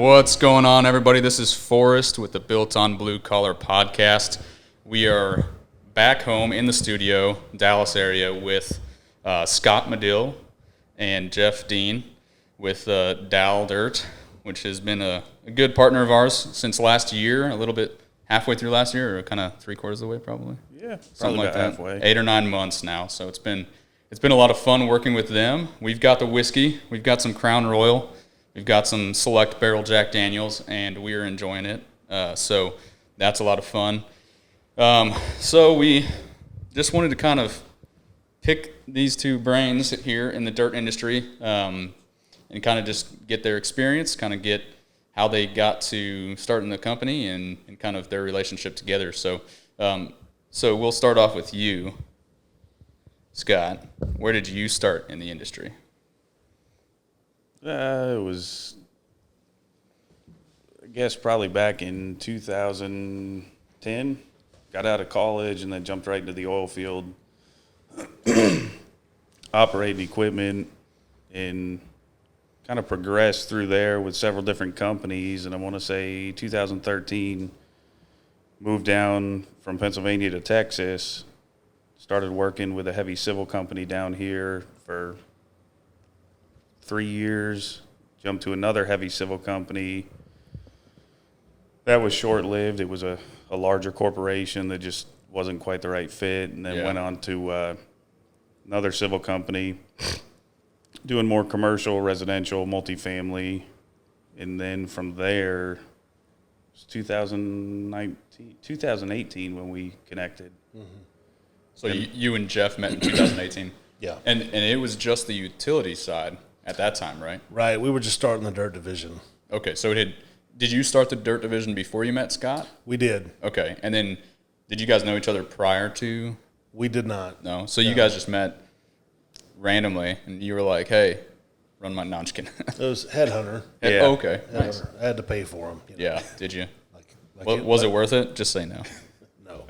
What's going on, everybody? This is Forrest with the Built on Blue Collar podcast. We are back home in the studio, Dallas area, with Scott Madill and Jeff Dean with Dal Dirt, which has been a good partner of ours since last year, a little bit halfway through last year, or kind of 3/4 of the way probably. Yeah, something like that. Halfway. 8 or 9 months now, so it's been a lot of fun working with them. We've got the whiskey, we've got some Crown Royal. We've got some select barrel Jack Daniels, and we are enjoying it. So that's a lot of fun. So we just wanted to kind of pick these two brains here in the dirt industry and kind of just get their experience, kind of get how they got to starting the company and kind of their relationship together. So, so we'll start off with you, Scott. Where did you start in the industry? It was, I guess, probably back in 2010. Got out of college and then jumped right into the oil field, operating equipment, and kind of progressed through there with several different companies. And I want to say 2013, moved down from Pennsylvania to Texas, started working with a heavy civil company down here for 3 years, jumped to another heavy civil company. That was short-lived. It was a larger corporation that just wasn't quite the right fit, and then went on to another civil company, doing more commercial, residential, multifamily. And then from there, it was 2018 when we connected. Mm-hmm. So you and Jeff met in 2018? Yeah. And it was just the utility side at that time, right? Right. We were just starting the dirt division. Okay. So did you start the dirt division before you met Scott? We did. Okay. And then did you guys know each other prior to? We did not. No. So you guys just met randomly, and you were like, "Hey, run my notchkin." It was headhunter. Yeah. Oh, okay. Nice. I had to pay for him. You know? Yeah. Did you? Was it worth it? Just say no. No.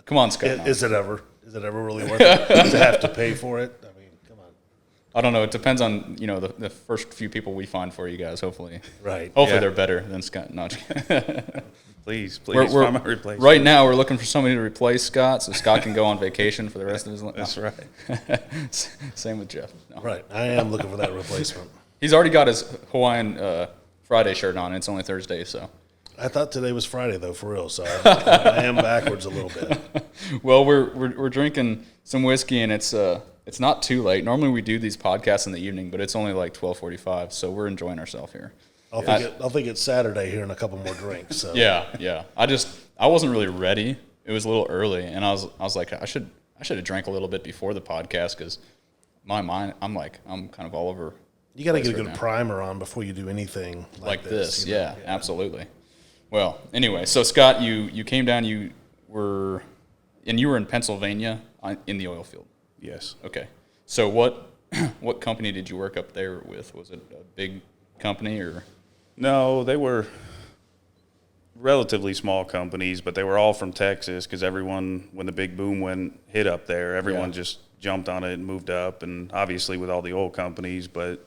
Come on, Scott. Is it ever really worth it to have to pay for it? I mean, come on. I don't know. It depends on the first few people we find for you guys. Hopefully, right. Hopefully they're better than Scott. No, Please, we're find my replacement. Right now, we're looking for somebody to replace Scott, so Scott can go on vacation for the rest of his life. That's right. Same with Jeff. No. Right. I am looking for that replacement. He's already got his Hawaiian Friday shirt on. And it's only Thursday, so. I thought today was Friday though, for real. So I am backwards a little bit. Well, we're drinking some whiskey, and it's not too late. Normally we do these podcasts in the evening, but it's only like 12:45, so we're enjoying ourselves here. I'll think it's Saturday here and a couple more drinks. So. Yeah. I wasn't really ready. It was a little early, and I was like, I should have drank a little bit before the podcast because my mind, I'm kind of all over. You got to get a good primer on before you do anything like this. Yeah, absolutely. Well, anyway, so Scott, you came down. You were in Pennsylvania in the oil field. Yes. Okay. So what company did you work up there with? Was it a big company or? No, they were relatively small companies, but they were all from Texas because everyone, when the big boom hit up there, everyone just jumped on it and moved up, and obviously with all the oil companies, but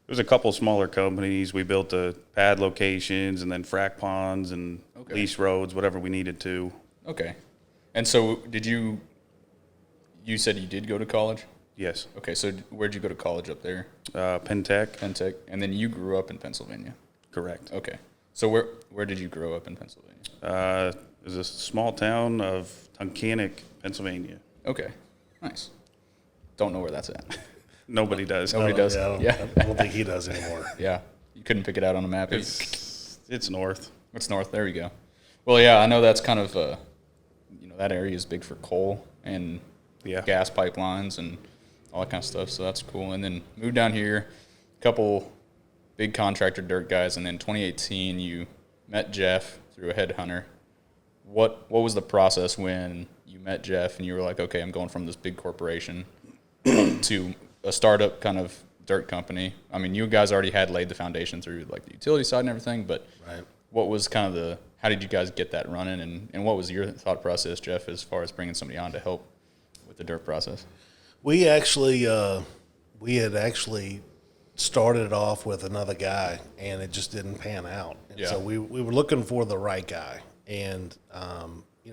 there was a couple smaller companies. We built the pad locations and then frac ponds and lease roads, whatever we needed to. Okay. And so you said you did go to college? Yes. Okay, so where'd you go to college up there? Pentec. Pentec. And then you grew up in Pennsylvania? Correct. Okay. So where did you grow up in Pennsylvania? It was a small town of Tunkhannock, Pennsylvania. Okay. Nice. Don't know where that's at. Nobody does. Nobody does? Yeah, I don't think he does anymore. Yeah. You couldn't pick it out on a map? It's north. It's north. There we go. Well, yeah, I know that's kind of, that area is big for coal and gas pipelines and all that kind of stuff, so that's cool. And then moved down here, a couple big contractor dirt guys, and then 2018 you met Jeff through a headhunter. What was the process when you met Jeff and you were like, okay, I'm going from this big corporation to a startup kind of dirt company? I mean, you guys already had laid the foundation through like the utility side and everything, but what was kind of how did you guys get that running, and what was your thought process, Jeff, as far as bringing somebody on to help with the dirt process? We had actually started it off with another guy, and it just didn't pan out. And Yeah. so we were looking for the right guy, and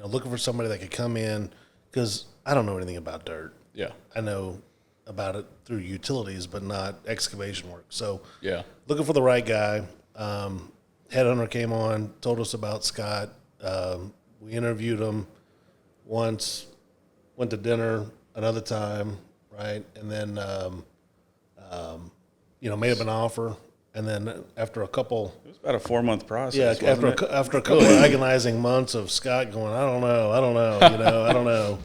looking for somebody that could come in, because I don't know anything about dirt. Yeah. I know about it through utilities, but not excavation work. So Yeah. looking for the right guy. Headhunter came on, told us about Scott. We interviewed him once, went to dinner another time, right? And then, made up an offer. And then after a couple, It was about a 4-month process. after wasn't it? after a couple of agonizing months of Scott going, I don't know, I don't know.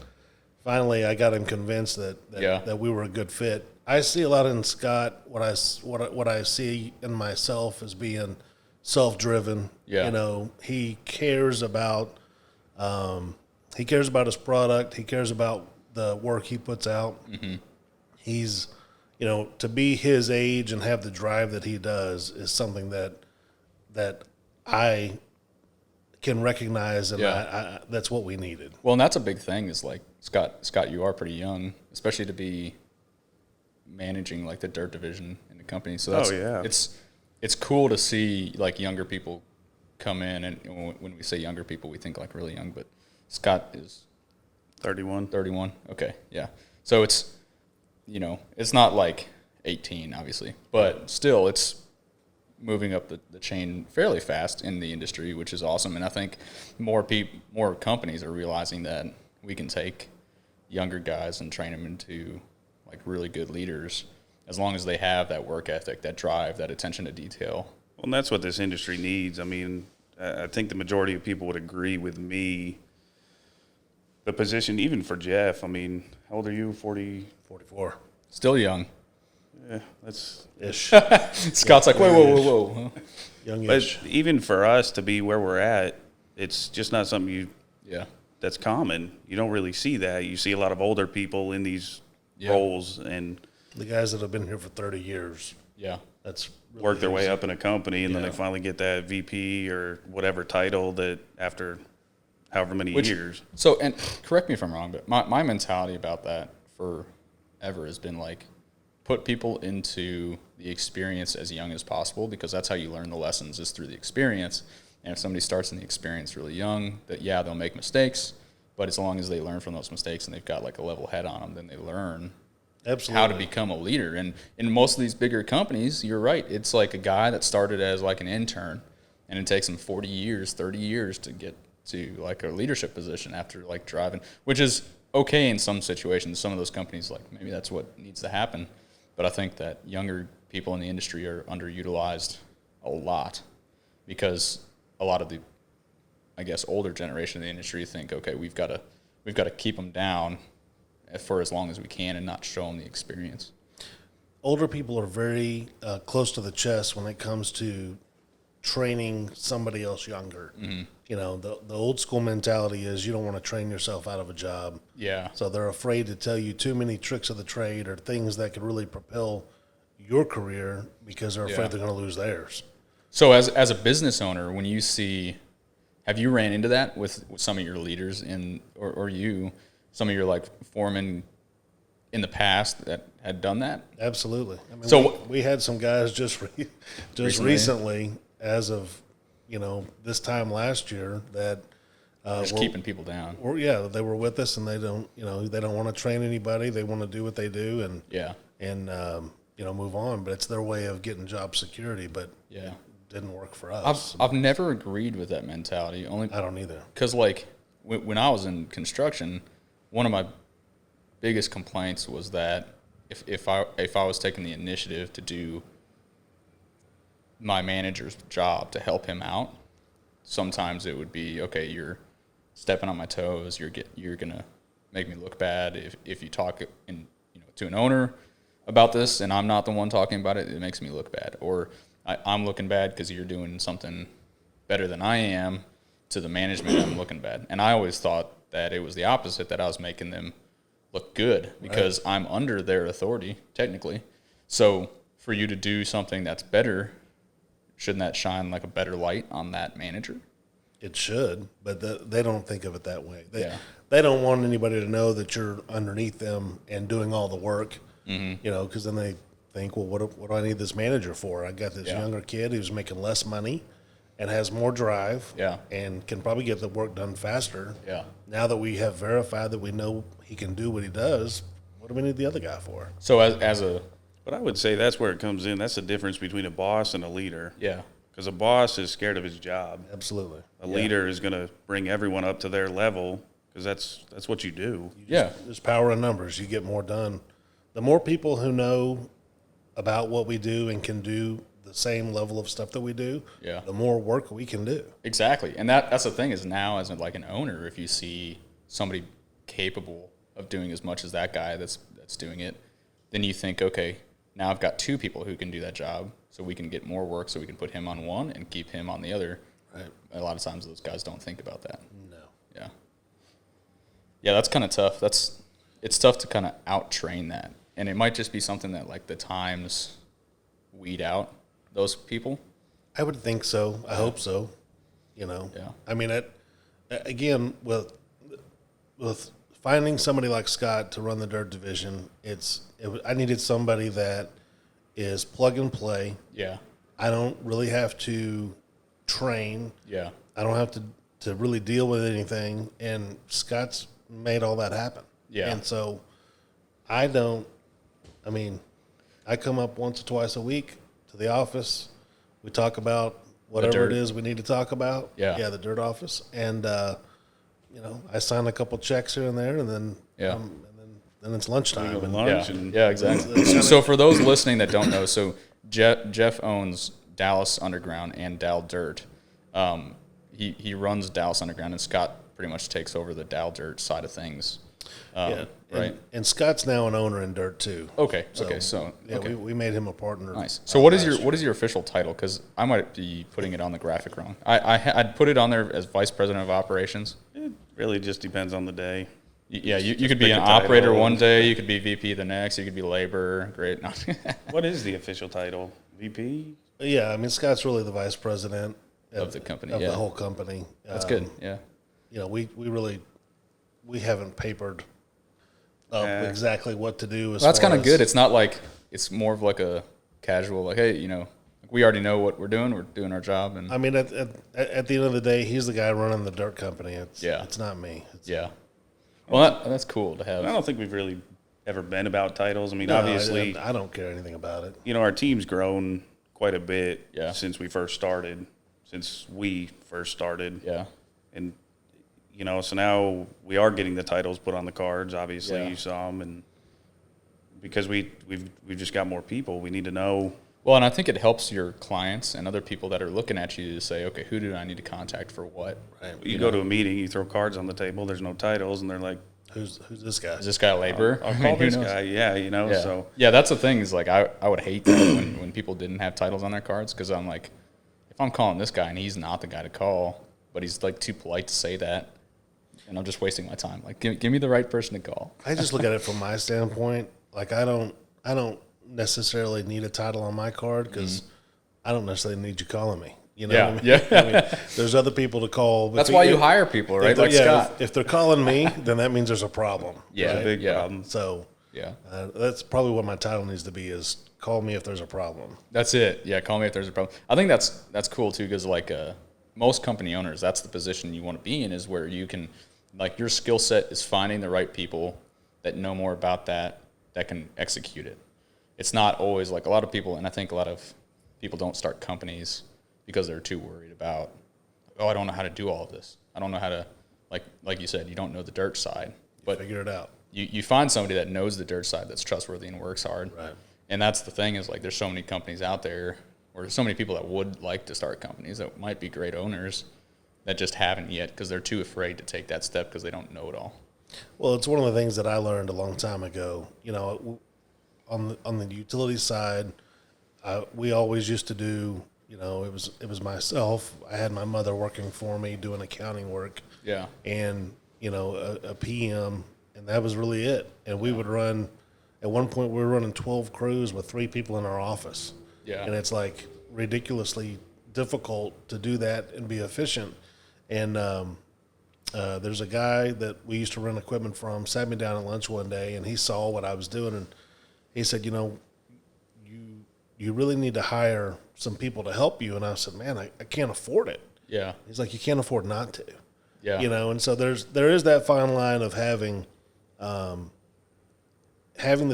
Finally, I got him convinced that we were a good fit. I see a lot in Scott. What I see in myself as being self-driven. Yeah. He cares about his product. He cares about the work he puts out. Mm-hmm. He's, to be his age and have the drive that he does is something that I can recognize, and I that's what we needed. Well, and that's a big thing is like, Scott, you are pretty young, especially to be managing like the dirt division in the company. So it's cool to see like younger people come in, and when we say younger people, we think like really young, but Scott is 31. 31. Okay. Yeah. So it's not like 18 obviously, but still it's moving up the chain fairly fast in the industry, which is awesome. And I think more companies are realizing that we can take younger guys and train them into like really good leaders, as long as they have that work ethic, that drive, that attention to detail. Well, and that's what this industry needs. I mean, I think the majority of people would agree with me. The position, even for Jeff, I mean, how old are you? 40? 44. Still young. Yeah, that's Ish. Scott's like, whoa. Youngish. But even for us to be where we're at, it's just not something that's common. You don't really see that. You see a lot of older people in these roles, and The guys that have been here for 30 years. Yeah. That's really work their way easy. up in a company, and then Yeah. they finally get that VP or whatever title that after however many years. So, and correct me if I'm wrong, but my mentality about that forever has been like, put people into the experience as young as possible, because that's how you learn the lessons, is through the experience. And if somebody starts in the experience really young, they'll make mistakes, but as long as they learn from those mistakes and they've got like a level head on them, then they learn Absolutely. how to become a leader. And in most of these bigger companies, you're right, it's like a guy that started as like an intern, and it takes him 40 years, 30 years to get to like a leadership position after like driving, which is okay in some situations. Some of those companies, like maybe that's what needs to happen. But I think that younger people in the industry are underutilized a lot, because a lot of the, I guess, older generation of the industry think, okay, we've got to keep them down for as long as we can and not show them the experience. Older people are very close to the chest when it comes to training somebody else younger. Mm-hmm. The old school mentality is you don't want to train yourself out of a job. Yeah. So they're afraid to tell you too many tricks of the trade or things that could really propel your career, because they're afraid they're going to lose theirs. So as a business owner, when you see, have you ran into that with some of your leaders or some of your like foremen in the past that had done that? Absolutely. I mean, So we had some guys just recently, as of this time last year, that Just keeping people down. they were with us, and they don't want to train anybody. They want to do what they do and move on. But it's their way of getting job security. But didn't work for us. I've never agreed with that mentality. I don't either. Because like when I was in construction, one of my biggest complaints was that if I was taking the initiative to do my manager's job to help him out, sometimes it would be, okay, you're stepping on my toes, you're gonna make me look bad if you talk to an owner about this and I'm not the one talking about it, it makes me look bad, or I'm looking bad because you're doing something better than I am to the management. I'm looking bad. And I always thought that it was the opposite, that I was making them look good because I'm under their authority technically. So for you to do something that's better, shouldn't that shine like a better light on that manager? It should, but they don't think of it that way. They don't want anybody to know that you're underneath them and doing all the work, because then they think, well, what do I need this manager for? I got this younger kid who's making less money and has more drive, and can probably get the work done faster. Yeah. Now that we have verified that we know he can do what he does, what do we need the other guy for? So as a But I would say that's where it comes in. That's the difference between a boss and a leader. yeah. Because a boss is scared of his job. Absolutely. A leader is going to bring everyone up to their level because that's what you do. There's power in numbers. You get more done. The more people who know about what we do and can do the same level of stuff that we do, the more work we can do. Exactly. And that's the thing is now as like an owner, if you see somebody capable of doing as much as that guy that's doing it, then you think, okay, now I've got two people who can do that job, so we can get more work, so we can put him on one and keep him on the other. Right. A lot of times those guys don't think about that. No. Yeah. Yeah, that's kind of tough. It's tough to kind of out-train that. And it might just be something that, like, the times weed out those people. I would think so. I hope so. Yeah. I mean, again, with finding somebody like Scott to run the dirt division, I needed somebody that is plug and play. Yeah. I don't really have to train. Yeah. I don't have to really deal with anything. And Scott's made all that happen. Yeah. And so I come up once or twice a week to the office. We talk about whatever it is we need to talk about. Yeah. Yeah, the dirt office. And, I sign a couple checks here and there, and then then it's lunchtime. We go to And lunch Yeah, exactly. So for those listening that don't know, so Jeff owns Dallas Underground and Dal Dirt. He runs Dallas Underground, and Scott pretty much takes over the Dal Dirt side of things. Right. And Scott's now an owner in dirt too. Okay. Yeah, we made him a partner. Nice. So what is your official title? Because I might be putting it on the graphic wrong. I'd put it on there as vice president of operations. It really just depends on the day. Yeah, you could be an operator one day, you could be VP the next, you could be labor. Great. What is the official title? VP? Yeah, I mean Scott's really the vice president of the company, of the whole company. That's good. Yeah. We haven't papered up exactly what to do. That's kind of good. It's not like it's more of like a casual, like, hey, we already know what we're doing our job. And I mean, at the end of the day, he's the guy running the dirt company. It's not me. Well, that's cool to have. I don't think we've really ever been about titles. I mean, obviously, I don't care anything about it. Our team's grown quite a bit since we first started. Yeah. And, so now we are getting the titles put on the cards. Obviously, Yeah. you saw them. And because we've just got more people, we need to know. Well, and I think it helps your clients and other people that are looking at you to say, okay, who do I need to contact for what? Right. You go to a meeting, you throw cards on the table, there's no titles, and they're like, Who's this guy? Is this guy a laborer? I'll call this guy. Yeah, so. Yeah, that's the thing is like I would hate that when people didn't have titles on their cards because I'm like, if I'm calling this guy and he's not the guy to call, but he's like too polite to say that, and I'm just wasting my time. Like, give me the right person to call. I just look at it from my standpoint. Like, I don't necessarily need a title on my card because I don't necessarily need you calling me. What I mean? Yeah. I mean, there's other people to call. That's why you hire people, right? Like Scott. If they're calling me, then that means there's a problem. Yeah, right? Big problem. So yeah, that's probably what my title needs to be is call me if there's a problem. That's it. Yeah, call me if there's a problem. I think that's cool too because like most company owners, that's the position you want to be in is where you can like your skill set is finding the right people that know more about that can execute it. It's not always like a lot of people, and I think a lot of people don't start companies because they're too worried about, I don't know how to do all of this. I don't know how to, like you said, you don't know the dirt side. But figure it out. You find somebody that knows the dirt side that's trustworthy and works hard. Right. And that's the thing is like there's so many companies out there or so many people that would like to start companies that might be great owners that just haven't yet because they're too afraid to take that step because they don't know it all. Well, it's one of the things that I learned a long time ago. On the utility side, we always used to do. It was myself. I had my mother working for me doing accounting work. Yeah. And a PM, and that was really it. And we would run. At one point, we were running 12 crews with 3 people in our office. Yeah. And it's like ridiculously difficult to do that and be efficient. And there's a guy that we used to rent equipment from, sat me down at lunch one day, and he saw what I was doing, and he said, you you really need to hire some people to help you. And I said, man, I can't afford it. Yeah. He's like, you can't afford not to. Yeah. You know, and so there is that fine line of having the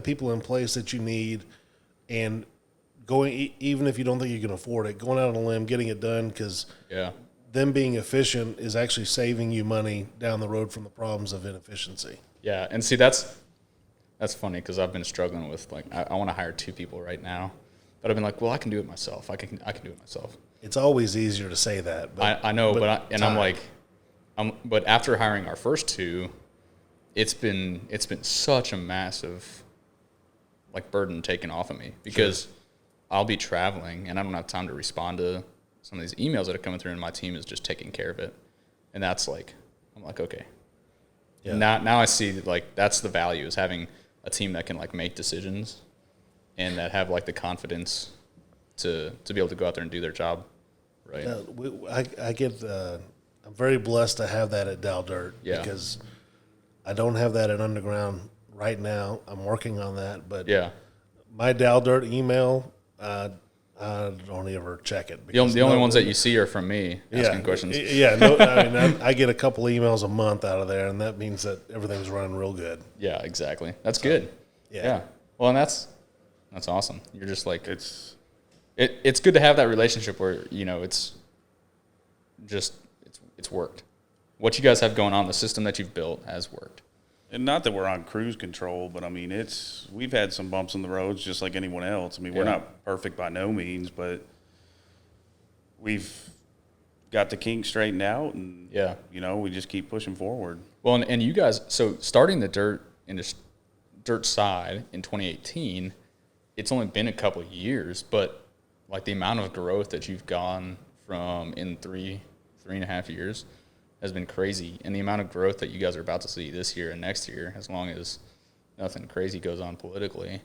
people in place that you need, and going, even if you don't think you can afford it, going out on a limb, getting it done, because them being efficient is actually saving you money down the road from the problems of inefficiency. Yeah, and see, that's funny, because I've been struggling with, like, I want to hire 2 people right now, but I've been like, well, I can do it myself. I can do it myself. It's always easier to say that. But, I know, I'm like, but after hiring our first 2, it's been such a massive, like, burden taken off of me, because I'll be traveling and I don't have time to respond to some of these emails that are coming through, and my team is just taking care of it. And that's like, I'm like, okay. Yeah. Now I see, like, that's the value, is having a team that can, like, make decisions and that have, like, the confidence to be able to go out there and do their job. Right. I'm very blessed to have that at Dal Dirt, because I don't have that at Underground right now. I'm working on that, but my Dal Dirt email, I don't ever check it. The only ones that you see are from me asking questions. Yeah, no, I mean, I get a couple emails a month out of there, and that means that everything's running real good. Yeah, exactly. That's good. Yeah. Well, and that's awesome. You're just like, it's good to have that relationship where, you know, it's worked. What you guys have going on, the system that you've built has worked. And not that we're on cruise control, but I mean, we've had some bumps in the roads just like anyone else. I mean, we're not perfect by no means, but we've got the kinks straightened out, and you know, we just keep pushing forward. Well, and you guys, so starting the dirt side in 2018, it's only been a couple of years, but like the amount of growth that you've gone from in 3.5 years has been crazy, and the amount of growth that you guys are about to see this year and next year, as long as nothing crazy goes on politically.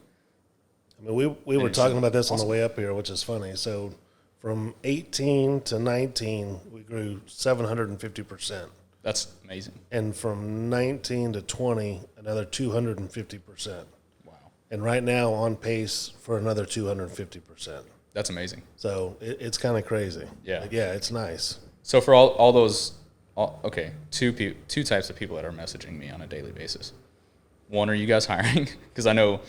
I mean, we were talking about this on the way up here, which is funny. So from 18 to 19, we grew 750%. That's amazing. And from 19 to 20, another 250%. Wow. And right now on pace for another 250%. That's amazing. So it's kind of crazy. Yeah. Like, yeah, it's nice. So for all those, okay, two types of people that are messaging me on a daily basis. One, are you guys hiring? Because I know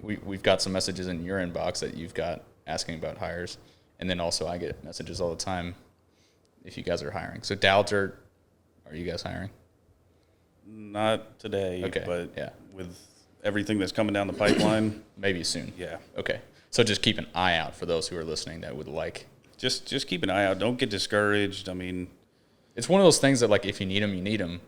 we've got some messages in your inbox that you've got asking about hires. And then also I get messages all the time if you guys are hiring. So Dal Dirt, are you guys hiring? Not today, okay, but with everything that's coming down the pipeline. Maybe soon. Yeah. Okay. So just keep an eye out for those who are listening that would like. Just keep an eye out. Don't get discouraged. I mean, it's one of those things that, like, if you need them, you need them.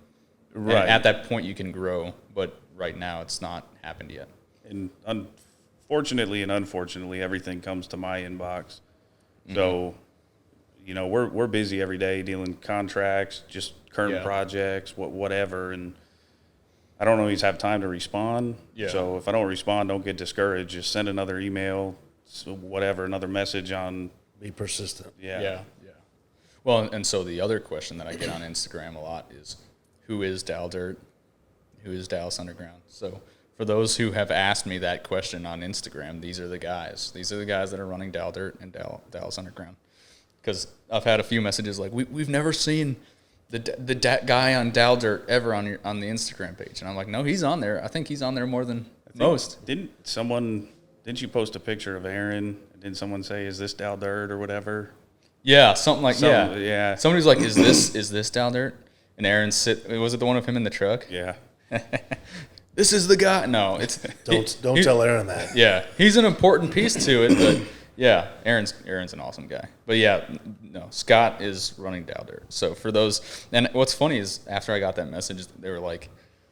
Right. And at that point, you can grow. But right now, it's not happened yet. And unfortunately, everything comes to my inbox. Mm-hmm. So, you know, we're busy every day dealing contracts, just current projects, whatever. And I don't always have time to respond. Yeah. So if I don't respond, don't get discouraged. Just send another email, another message on. Be persistent. Yeah. Well, and so the other question that I get on Instagram a lot is, who is Dal Dirt? Who is Dallas Underground? So for those who have asked me that question on Instagram, these are the guys. These are the guys that are running Dal Dirt and Dallas Underground. Because I've had a few messages like, we've never seen the guy on Dal Dirt ever on the Instagram page. And I'm like, no, he's on there. I think he's on there more than most. Didn't you post a picture of Aaron? Didn't someone say, is this Dal Dirt or whatever? Yeah, something like yeah. Somebody's like, is this Dal Dirt? And Aaron was it the one of him in the truck? Yeah. This is the guy. No, it's don't tell Aaron that. Yeah, he's an important piece to it, but yeah, Aaron's an awesome guy. But yeah, no, Scott is running Dal Dirt. So for those, and what's funny is after I got that message, they were like,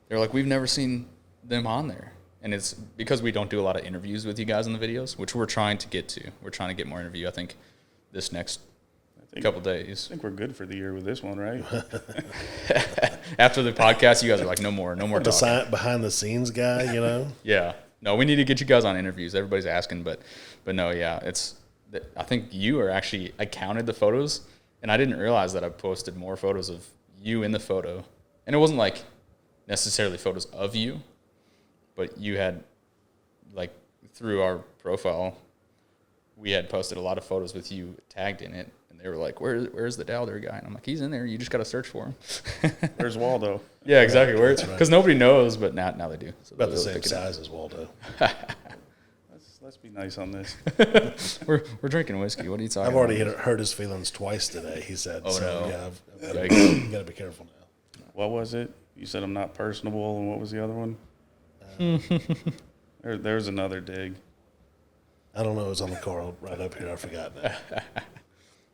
we've never seen them on there. And it's because we don't do a lot of interviews with you guys in the videos, which we're trying to get to. We're trying to get more interview, I think, this next couple days. I think we're good for the year with this one, right? After the podcast, you guys are like, no more talking. Behind the scenes guy, you know? Yeah. No, we need to get you guys on interviews. Everybody's asking, but no, yeah. I think I counted the photos, and I didn't realize that I posted more photos of you in the photo. And it wasn't like necessarily photos of you, but you had, like, through our profile, we had posted a lot of photos with you tagged in it, and they were like, "Where's the Dal Dirt guy?" And I'm like, "He's in there. You just got to search for him." Where's Waldo? Yeah, exactly. Because nobody knows, but now they do. So About the same size as Waldo. Let's be nice on this. We're drinking whiskey. What are you talking I've about? already hurt his feelings twice today, he said. Oh, so, no. yeah, I've Yikes. got to be careful now. What was it? You said I'm not personable, and what was the other one? There's another dig. I don't know. It was on the car right up here. I forgot now.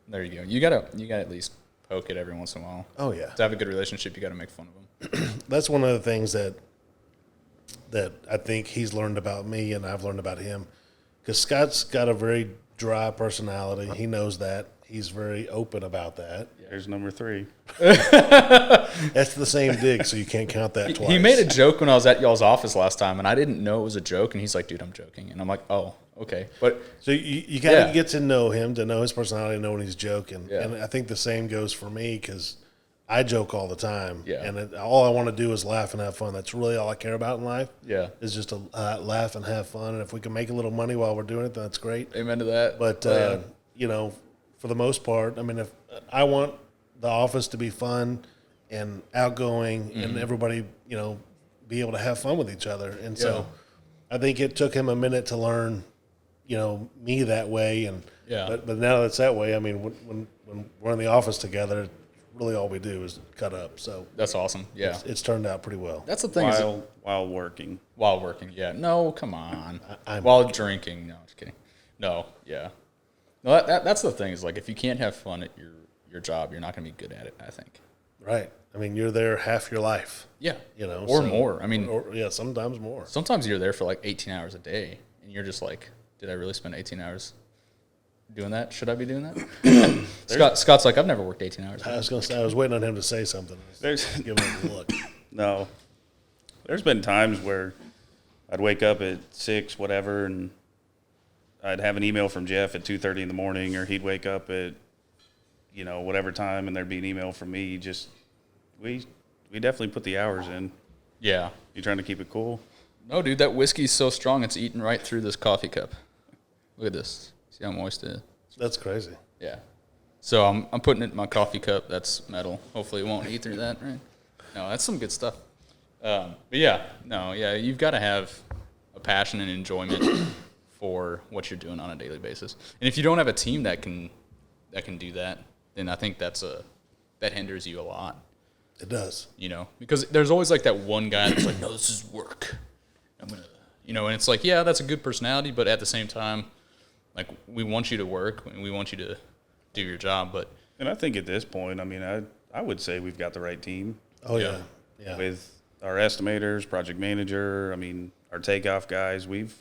There you go. You gotta at least poke it every once in a while. Oh, yeah. To have a good relationship, you got to make fun of them. That's one of the things that I think he's learned about me and I've learned about him. Because Scott's got a very dry personality. He knows that. He's very open about that. There's number 3. That's the same dig, so you can't count that twice. He made a joke when I was at y'all's office last time, and I didn't know it was a joke. And he's like, "Dude, I'm joking." And I'm like, "Oh, okay." But So you got to get to know him, to know his personality, know when he's joking. Yeah. And I think the same goes for me because I joke all the time. Yeah. And all I want to do is laugh and have fun. That's really all I care about in life. yeah, Is just to laugh and have fun. And if we can make a little money while we're doing it, then that's great. amen to that. But, you know, for the most part, I mean, if I want the office to be fun and outgoing and everybody, you know, be able to have fun with each other. And so I think it took him a minute to learn, you know, me that way. And but now that it's that way, I mean, when we're in the office together, really all we do is cut up. So that's awesome. Yeah, it's turned out pretty well. that's the thing. While working. While working, yeah. No, come on. I'm While drinking, no, just kidding. No, yeah. No, that's the thing is like if you can't have fun at your job, you're not going to be good at it. I think. Right. I mean, you're there half your life. Yeah. You know, or more. I mean, yeah, sometimes more. sometimes you're there for like 18 hours a day, and you're just like, did I really spend 18 hours doing that? Should I be doing that? Scott's like, I've never worked 18 hours. I was going to say, I was waiting on him to say something. Give him a look. No. There's been times where I'd wake up at 6, whatever, and I'd have an email from Jeff at 2:30 in the morning, or he'd wake up at, you know, whatever time, and there'd be an email from me. Just we definitely put the hours in. Yeah. You trying to keep it cool? No, dude, that whiskey's so strong it's eating right through this coffee cup. Look at this. See how moist it is? That's crazy. Yeah. So I'm putting it in my coffee cup. That's metal. Hopefully it won't eat through that, right? No, that's some good stuff. But yeah, you've got to have a passion and enjoyment for what you're doing on a daily basis. And if you don't have a team that can do that, then I think that hinders you a lot. It does. You know, because there's always like that one guy that's like, no, this is work. I'm gonna, you know, and it's like, yeah, that's a good personality, but at the same time, like we want you to work and we want you to do your job. But And I think at this point, I mean, I would say we've got the right team. Oh, yeah. Yeah. With our estimators, project manager, I mean, our takeoff guys, we've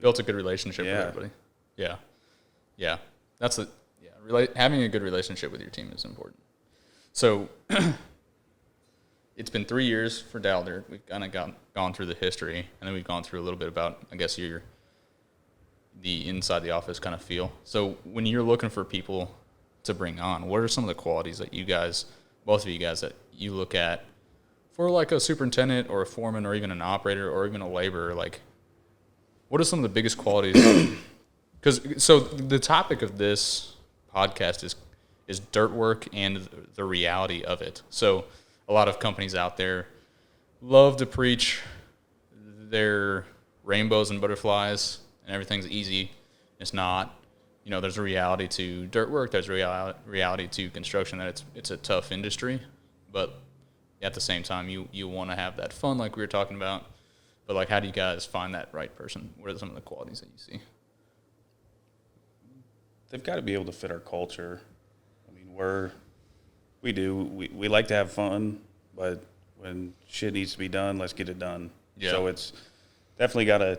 built a good relationship with everybody. Yeah. Yeah. That's having a good relationship with your team is important. So it's been 3 years for Dal Dirt. We've kind of gone through the history, and then we've gone through a little bit about, I guess, the inside the office kind of feel. So when you're looking for people to bring on, what are some of the qualities that you guys, both of you guys, that you look at for like a superintendent or a foreman or even an operator or even a laborer? Like, what are some of the biggest qualities? So the topic of this podcast is dirt work and the reality of it. So a lot of companies out there love to preach their rainbows and butterflies and everything's easy. It's not. You know, there's a reality to dirt work. There's a reality to construction, that it's a tough industry. But at the same time, you want to have that fun like we were talking about. But, like, how do you guys find that right person? What are some of the qualities that you see? They've got to be able to fit our culture. I mean, we like to have fun, but when shit needs to be done, let's get it done. Yeah. So it's definitely got to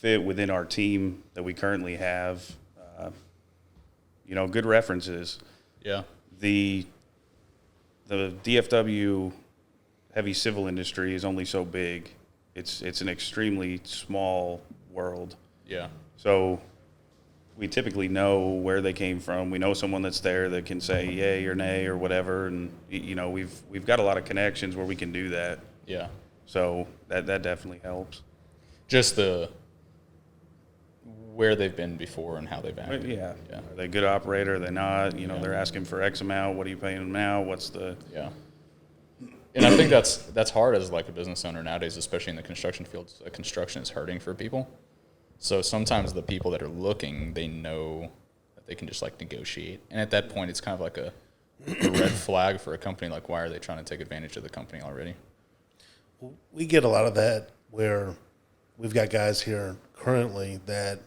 fit within our team that we currently have. You know, good references. Yeah. The DFW heavy civil industry is only so big. It's an extremely small world. Yeah. So we typically know where they came from. We know someone that's there that can say yay or nay or whatever, and you know we've got a lot of connections where we can do that. Yeah. So that definitely helps. Just where they've been before and how they've acted. Yeah. Are they a good operator? Are they not? You know, they're asking for X amount. What are you paying them now? What's the... Yeah. And I think that's hard as like a business owner nowadays, especially in the construction field. Construction is hurting for people. So sometimes the people that are looking, they know that they can just like negotiate. And at that point, it's kind of like a red flag for a company. Like, why are they trying to take advantage of the company already? We get a lot of that where we've got guys here currently that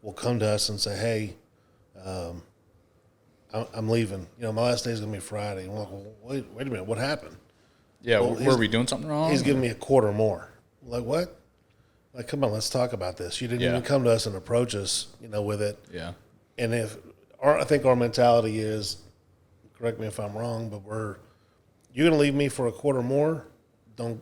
will come to us and say, hey, I'm leaving. You know, my last day is going to be Friday. And we're like, well, wait a minute, what happened? Yeah, Well, were we doing something wrong? He's giving me a quarter more. Like, what? Like, come on, let's talk about this. You didn't even come to us and approach us, you know, with it. Yeah. And I think our mentality is, correct me if I'm wrong, but you're going to leave me for a quarter more? Don't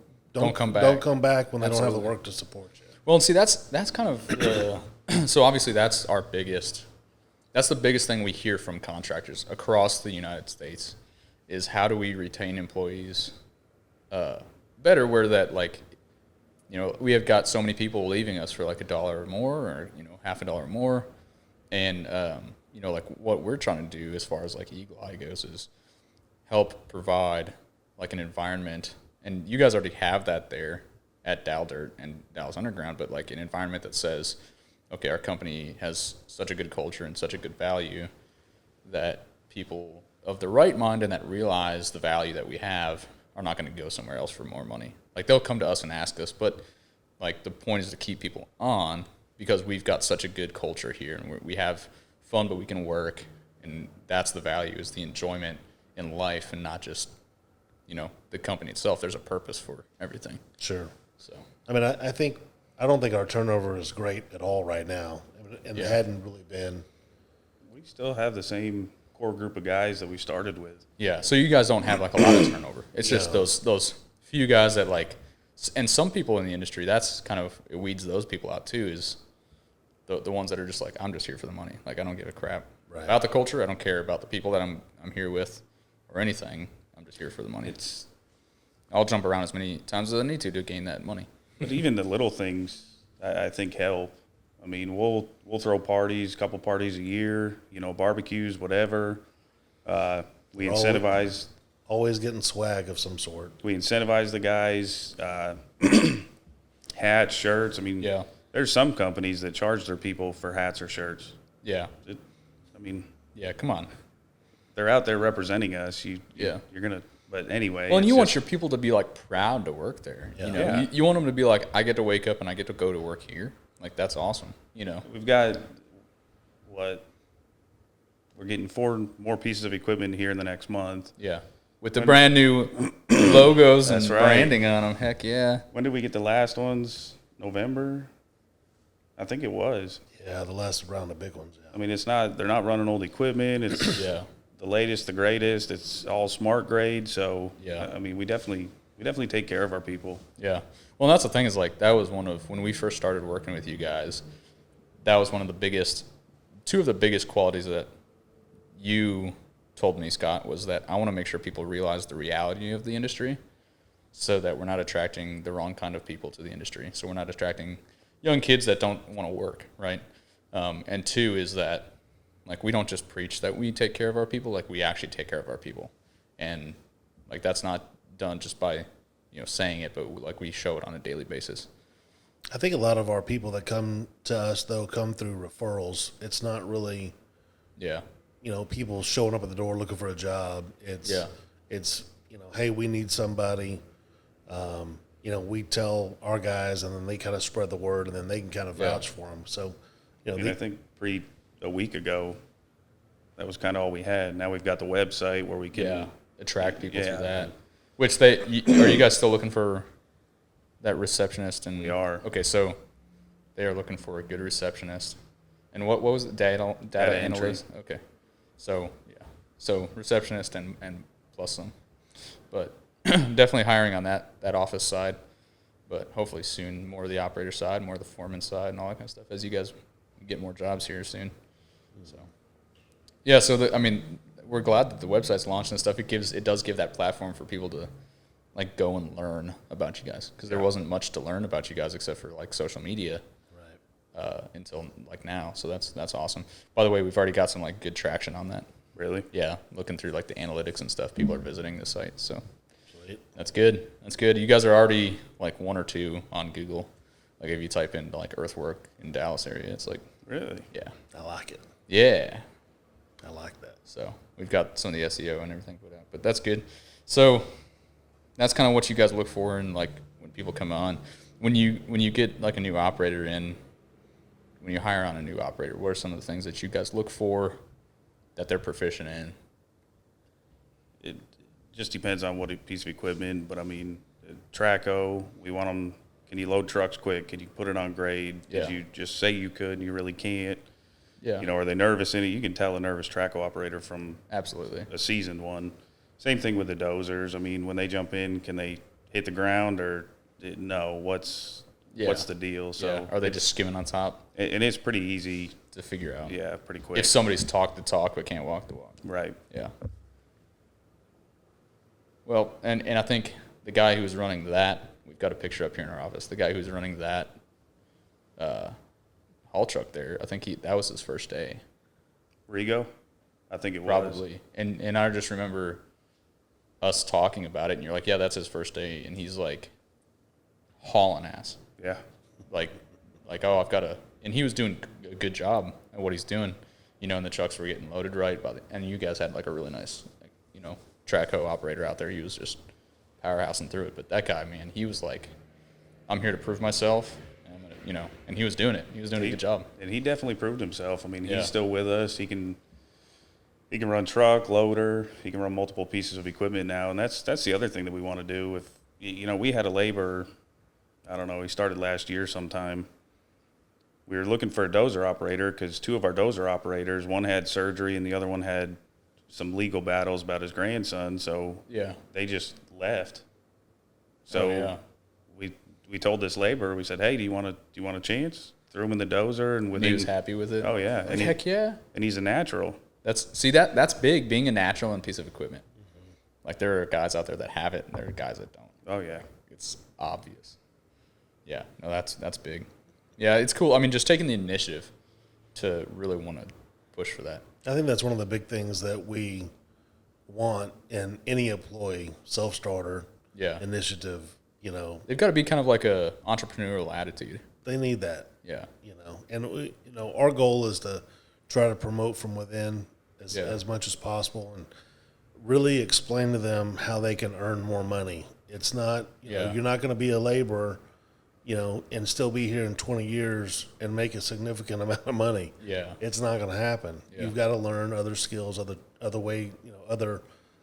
come back. Don't come back when they don't have the work to support you. Well, and see, that's kind of so obviously that's the biggest thing we hear from contractors across the United States is how do we retain employees better, where that, like, you know, we have got so many people leaving us for like $1 or more, or, you know, half $1 more. And, you know, like what we're trying to do as far as like Eagle Eye goes is help provide like an environment. And you guys already have that there at Dal Dirt and Dallas Underground, but like an environment that says, okay, our company has such a good culture and such a good value that people of the right mind and that realize the value that we have are not going to go somewhere else for more money. Like, they'll come to us and ask us, but like the point is to keep people on because we've got such a good culture here and we have fun, but we can work, and that's the value, is the enjoyment in life and not just, you know, the company itself. There's a purpose for everything. Sure. So, I mean, I don't think our turnover is great at all right now, and it hadn't really been. We still have the same core group of guys that we started with. yeah. So you guys don't have like a lot of turnover. It's just those few guys that like, and some people in the industry, that's kind of, it weeds those people out too, is the ones that are just like, I'm just here for the money. Like, I don't give a crap about the culture. I don't care about the people that I'm here with or anything. I'm just here for the money. I'll jump around as many times as I need to gain that money. But even the little things, I think, help. I mean, we'll throw parties, a couple parties a year, you know, barbecues, whatever. We incentivize. Always getting swag of some sort. We incentivize the guys, hats, shirts. I mean, there's some companies that charge their people for hats or shirts. Yeah. Come on. They're out there representing us. You're going to, but anyway. Well, and you want your people to be like proud to work there. Yeah. You know, you want them to be like, I get to wake up and I get to go to work here. Like, that's awesome. You know, we've got we're getting 4 more pieces of equipment here in the next month. Yeah. With the brand new logos and right. branding on them. Heck yeah. When did we get the last ones? November? I think it was. Yeah, the last round of big ones. Yeah. I mean, they're not running old equipment. It's the latest, the greatest. It's all smart grade. So, I mean, we definitely take care of our people. Yeah. Well, that's the thing, is like, that was one of, when we first started working with you guys, that was one of the biggest, 2 of the biggest qualities that you told me, Scott, was that I want to make sure people realize the reality of the industry so that we're not attracting the wrong kind of people to the industry. So we're not attracting young kids that don't want to work, right? And 2 is that, like, we don't just preach that we take care of our people, like, we actually take care of our people. And, like, that's not done just by, you know, saying it, but, like, we show it on a daily basis. I think a lot of our people that come to us, though, come through referrals. It's not really, you know, people showing up at the door looking for a job. It's, you know, hey, we need somebody. You know, we tell our guys, and then they kind of spread the word, and then they can kind of vouch for them. So, you know, I think a week ago, that was kind of all we had. Now we've got the website where we can attract people through that. Which are you guys still looking for that receptionist? And we are. Okay, so they are looking for a good receptionist. And what was it? Data analyst? Okay. So, so receptionist and plus some. But definitely hiring on that office side. But hopefully soon more of the operator side, more of the foreman side, and all that kind of stuff as you guys get more jobs here soon. So, I mean, we're glad that the website's launched and stuff. It does give that platform for people to, like, go and learn about you guys, because there wasn't much to learn about you guys except for, like, social media. Right. until like now. So that's awesome. By the way, we've already got some like good traction on that. Really? Yeah, looking through like the analytics and stuff, people are visiting the site. So Sweet. that's good. That's good. You guys are already like 1 or 2 on Google. Like if you type in like earthwork in Dallas area, it's like, Really? yeah, I like it. yeah. I like that. So we've got some of the SEO and everything put out, but that's good. So that's kind of what you guys look for, and like when people come on, when you get like a new operator in, when you hire on a new operator, what are some of the things that you guys look for that they're proficient in? It just depends on what piece of equipment, but I mean, Traco, we want them. Can you load trucks quick? Can you put it on grade? Did you just say you could and you really can't? Yeah. You know, are they nervous in it? You can tell a nervous Traco operator from Absolutely. a seasoned one. Same thing with the dozers. I mean, when they jump in, can they hit the ground or no? What's the deal? So are they just skimming on top? And it's pretty easy to figure out. Yeah, pretty quick. If somebody's talk the talk but can't walk the walk. Right. Yeah. Well, and I think the guy who was running that, we've got a picture up here in our office. The guy who's running that haul truck there, I think that was his first day. Rigo? I think it was. Probably. And I just remember us talking about it, and you're like, yeah, that's his first day. And he's like hauling ass. Yeah. Like, oh, I've got to. And he was doing a good job at what he's doing, you know, and the trucks were getting loaded right. And you guys had like a really nice, like, you know, track hoe operator out there. He was just powerhousing through it. But that guy, man, he was like, I'm here to prove myself. And I'm gonna, you know, and he was doing it. He was doing a good job. And he definitely proved himself. I mean, he's still with us. He can run truck, loader. He can run multiple pieces of equipment now. And that's the other thing that we want to do. If, you know, we had a laborer, I don't know, he started last year sometime. We were looking for a dozer operator because 2 of our dozer operators, one had surgery and the other one had some legal battles about his grandson. So they just left. So we told this laborer, we said, hey, do you want a chance? Threw him in the dozer, and he was happy with it. Oh yeah, like, heck yeah. And he's a natural. That's big, being a natural and piece of equipment. Mm-hmm. Like there are guys out there that have it, and there are guys that don't. Oh yeah, it's obvious. Yeah, no, that's big. Yeah, it's cool. I mean, just taking the initiative to really want to push for that. I think that's one of the big things that we want in any employee, self-starter initiative. You know, they've got to be kind of like a entrepreneurial attitude. They need that. Yeah. You know, and our goal is to try to promote from within as much as possible, and really explain to them how they can earn more money. It's not, you know, you're not going to be a laborer, you know, and still be here in 20 years and make a significant amount of money. Yeah. It's not going to happen. Yeah. You've got to learn other skills, other way, you know, other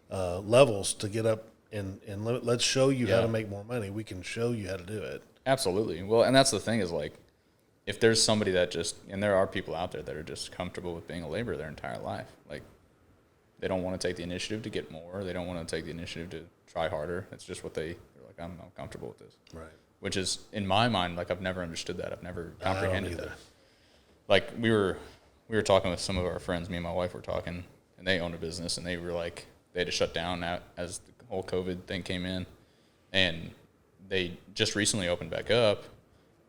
levels to get up and let's show you how to make more money. We can show you how to do it. Absolutely. Well, and that's the thing is, like, if there's somebody that just, and there are people out there that are just comfortable with being a laborer their entire life. Like, they don't want to take the initiative to get more. They don't want to take the initiative to try harder. It's just what they're like, I'm comfortable with this. Right. Which is, in my mind, like, I've never understood that. I've never comprehended that. Like, we were talking with some of our friends, me and my wife were talking, and they owned a business, and they were like, they had to shut down as the whole COVID thing came in, and they just recently opened back up,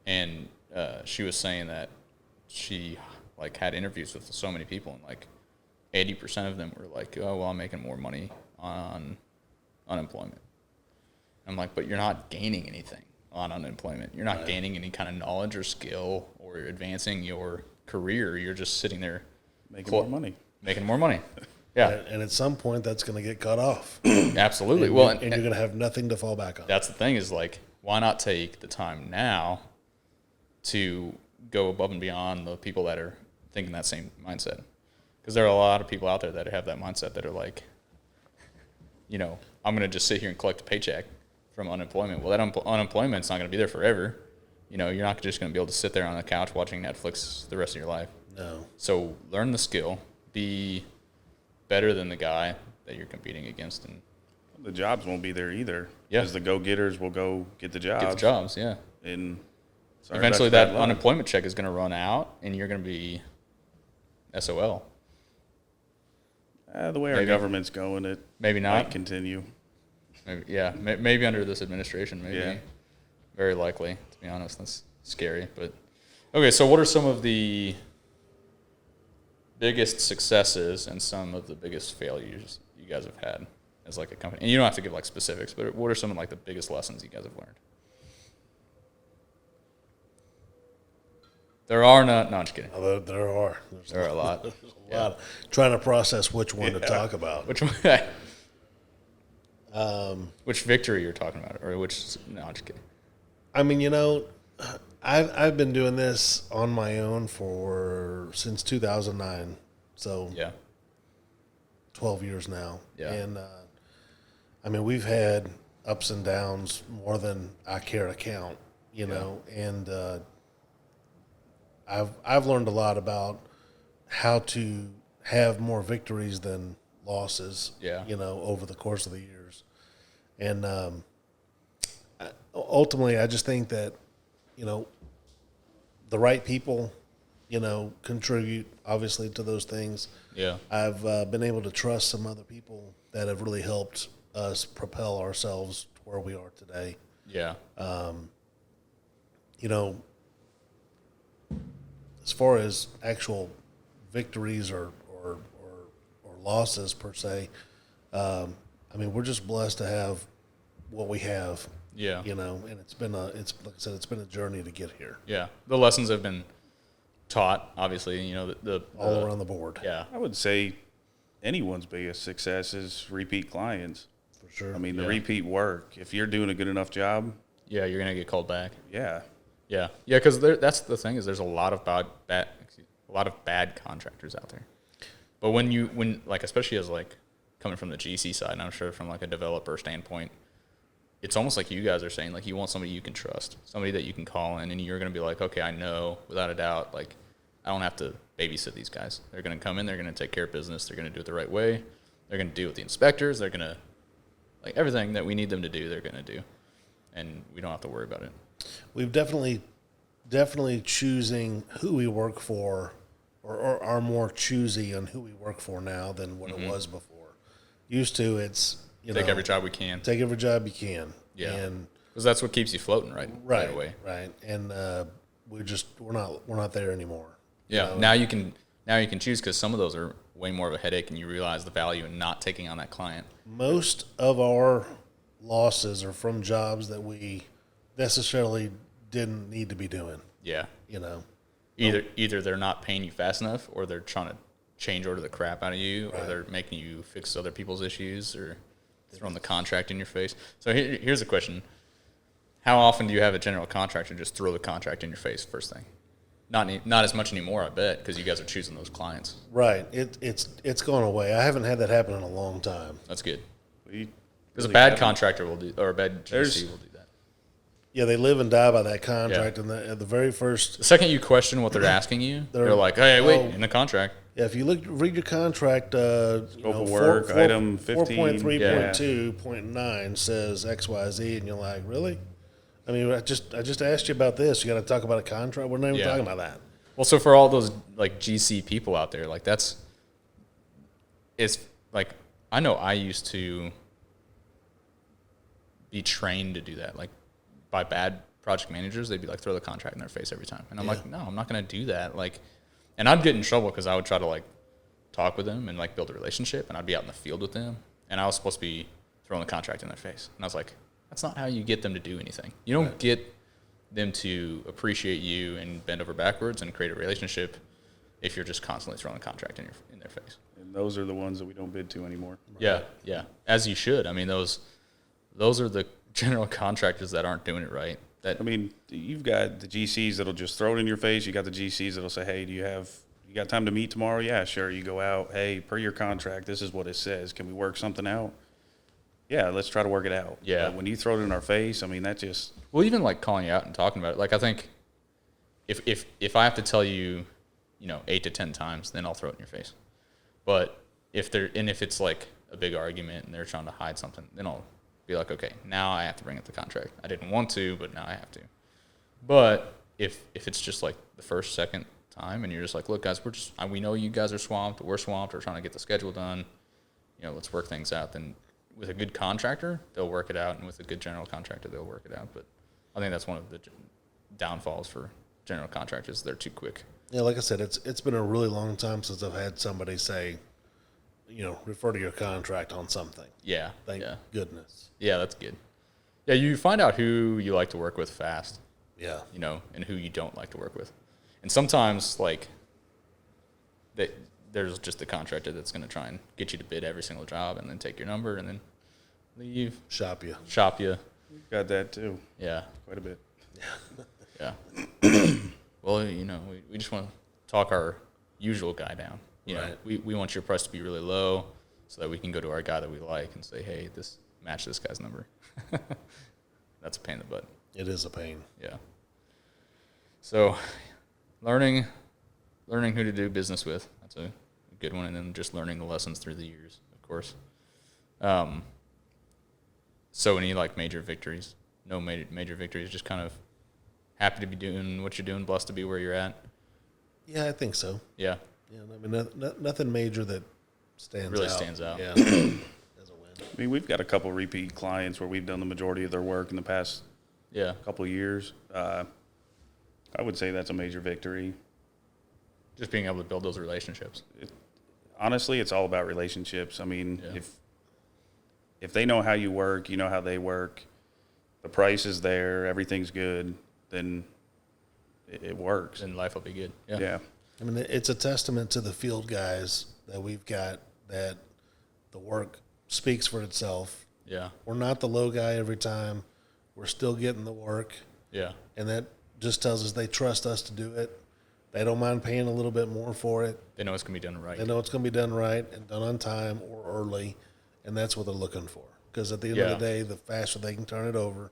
and she was saying that she, like, had interviews with so many people, and, like, 80% of them were like, oh, well, I'm making more money on unemployment. I'm like, but you're not gaining anything on unemployment. You're not gaining any kind of knowledge or skill or advancing your career. You're just sitting there making more money. Making more money. Yeah. And at some point, that's going to get cut off. Absolutely. And, well, and you're going to have nothing to fall back on. That's the thing is, like, why not take the time now to go above and beyond the people that are thinking that same mindset? Because there are a lot of people out there that have that mindset that are like, you know, I'm going to just sit here and collect a paycheck from unemployment. Well, that unemployment's not going to be there forever. You know, you're not just going to be able to sit there on the couch watching Netflix the rest of your life. No. So learn the skill. Be better than the guy that you're competing against. And the jobs won't be there either. Yeah. Because the go-getters will go get the jobs. Get the jobs, yeah. And eventually that unemployment check is going to run out, and you're going to be SOL. The way our government's going, it maybe not might continue. Maybe under this administration, maybe. Very likely, to be honest. That's scary. But Okay, so what are some of the biggest successes and some of the biggest failures you guys have had as like a company? And you don't have to give like specifics, but what are some of like the biggest lessons you guys have learned? There are not. No, I'm just kidding. There are. There are a lot. There's a lot. Trying to process which one to talk about. Which one? Which victory you're talking about, or which? No, I'm just kidding. I mean, I've been doing this on my own since 2009, so Yeah. 12 years now. Yeah. And I mean, we've had ups and downs more than I care to count, and I've learned a lot about how to have more victories than losses. Yeah. Over the course of the years, and ultimately, I just think that the right people, contribute obviously to those things. Yeah. I've been able to trust some other people that have really helped us propel ourselves to where we are today. Yeah. As far as actual victories or losses per se, I mean, we're just blessed to have what we have. Yeah. And it's like I said, it's been a journey to get here. Yeah. The lessons have been taught, obviously, All around the board. Yeah. I would say anyone's biggest success is repeat clients. For sure. I mean, the Yeah. repeat work. If you're doing a good enough job, Yeah, you're gonna get called back. yeah. Yeah. Yeah, because that's the thing is there's a lot of bad contractors out there. But when especially as like coming from the GC side, and I'm sure from like a developer standpoint, it's almost like you guys are saying, like, you want somebody you can trust, somebody that you can call in, and you're going to be like, okay, I know without a doubt, like, I don't have to babysit these guys. They're going to come in, they're going to take care of business, they're going to do it the right way, they're going to deal with the inspectors, they're going to, like, everything that we need them to do, they're going to do, and we don't have to worry about it. We've definitely choosing who we work for, or are more choosy on who we work for now than what it was before. Used to, it's Take every job we can. Take every job you can. Yeah. And because that's what keeps you floating, right away. Right. And we're not there anymore. Yeah. Now you can choose, because some of those are way more of a headache, and you realize the value in not taking on that client. Most of our losses are from jobs that we necessarily didn't need to be doing. Yeah. Either they're not paying you fast enough, or they're trying to change order the crap out of you, Right. or they're making you fix other people's issues, or throwing the contract in your face. So here's a question. How often do you have a general contractor just throw the contract in your face first thing? Not as much anymore, I bet, because you guys are choosing those clients. Right. It's gone away. I haven't had that happen in a long time. That's good. We Because really a bad haven't. contractor will do, or a bad GC will do that. Yeah, they live and die by that contract. And at the very first, The second you question what they're asking you, they're like, hey, wait, in the contract. yeah, if you read your contract, Scope of work, item 15. 4.3.2.9 says XYZ, and you're like, really? I mean, I just asked you about this. You got to talk about a contract. We're not even talking about that. Well, so for all those like GC people out there, like it's like, I know I used to be trained to do that. Like, by bad project managers, they'd be like, throw the contract in their face every time. And I'm like, no, I'm not going to do that. Like, and I'd get in trouble because I would try to like talk with them and like build a relationship, and I'd be out in the field with them, and I was supposed to be throwing the contract in their face. And I was like, that's not how you get them to do anything. You don't get them to appreciate you and bend over backwards and create a relationship if you're just constantly throwing a contract in their face. And those are the ones that we don't bid to anymore. Yeah, yeah. As you should. I mean, those are the general contractors that aren't doing it right. I mean, you've got the GCs that'll just throw it in your face. You got the GCs that'll say, hey, you got time to meet tomorrow? Yeah, sure. You go out, hey, per your contract, this is what it says. Can we work something out? Yeah, let's try to work it out. Yeah. But when you throw it in our face, I mean, that just... Well, even like calling you out and talking about it. Like, I think if I have to tell you, 8 to 10 times, then I'll throw it in your face. But if it's like a big argument and they're trying to hide something, then I'll be like, okay, now I have to bring up the contract. I didn't want to, but now I have to. But if it's just like the first, second time, and you're just like, look, guys, we know you guys are swamped, we're swamped, we're trying to get the schedule done, let's work things out, then with a good contractor, they'll work it out, and with a good general contractor, they'll work it out. But I think that's one of the downfalls for general contractors, they're too quick. Yeah, like I said, it's been a really long time since I've had somebody say, refer to your contract on something. Yeah. Thank goodness. Yeah, that's good. Yeah, you find out who you like to work with fast. Yeah. And who you don't like to work with. And sometimes, like, there's just the contractor that's going to try and get you to bid every single job and then take your number and then leave. Shop you. Got that too. Yeah. Quite a bit. Yeah. Well, we just want to talk our usual guy down. Right. We want your price to be really low so that we can go to our guy that we like and say, hey, match this guy's number. That's a pain in the butt. It is a pain. Yeah. So learning who to do business with, that's a good one. And then just learning the lessons through the years, of course. So any like major victories? No major victories, just kind of happy to be doing what you're doing, blessed to be where you're at. Yeah, I think so. Yeah. Yeah, I mean, nothing major that really stands out. Yeah. As a win. I mean, we've got a couple repeat clients where we've done the majority of their work in the past couple of years. I would say that's a major victory. Just being able to build those relationships. Honestly, it's all about relationships. I mean, if they know how you work, you know how they work, the price is there, everything's good, then it works. And life will be good. Yeah. I mean, it's a testament to the field guys that we've got that the work speaks for itself. Yeah. We're not the low guy every time. We're still getting the work. Yeah. And that just tells us they trust us to do it. They don't mind paying a little bit more for it. They know it's going to be done right. They know it's going to be done right and done on time or early, and that's what they're looking for. Because at the end of the day, the faster they can turn it over,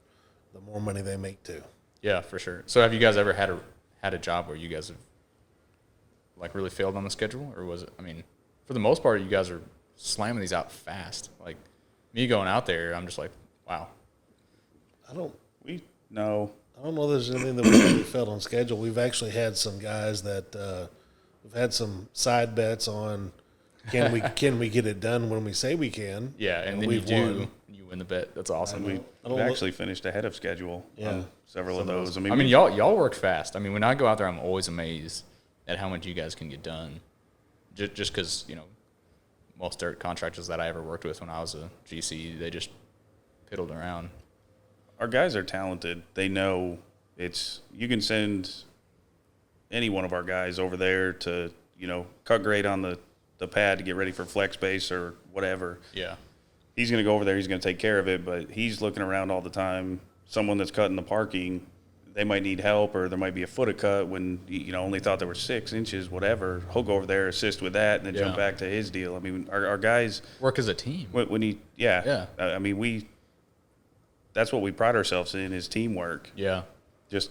the more money they make too. Yeah, for sure. So have you guys ever had a job where you guys have like really failed on the schedule, or was it? I mean, for the most part, you guys are slamming these out fast. Like me going out there, I'm just like, wow. I don't know there's anything that we really failed on schedule. We've actually had some guys that we've had some side bets on. Can we get it done when we say we can? Yeah, and then you win the bet. That's awesome. we've actually finised ahead of schedule on several of those. I mean, y'all work fast. I mean, when I go out there, I'm always amazed at how much you guys can get done. Just because, most dirt contractors that I ever worked with when I was a GC, they just piddled around. our guys are talented. They know you can send any one of our guys over there to, cut grade on the pad to get ready for flex base or whatever. Yeah. He's going to go over there. He's going to take care of it, but he's looking around all the time. Someone that's cutting the parking, they might need help, or there might be a foot of cut when, only thought there were 6 inches, whatever. He'll go over there, assist with that, and then jump back to his deal. I mean, our guys work as a team. I mean, that's what we pride ourselves in, is teamwork. Yeah. Just,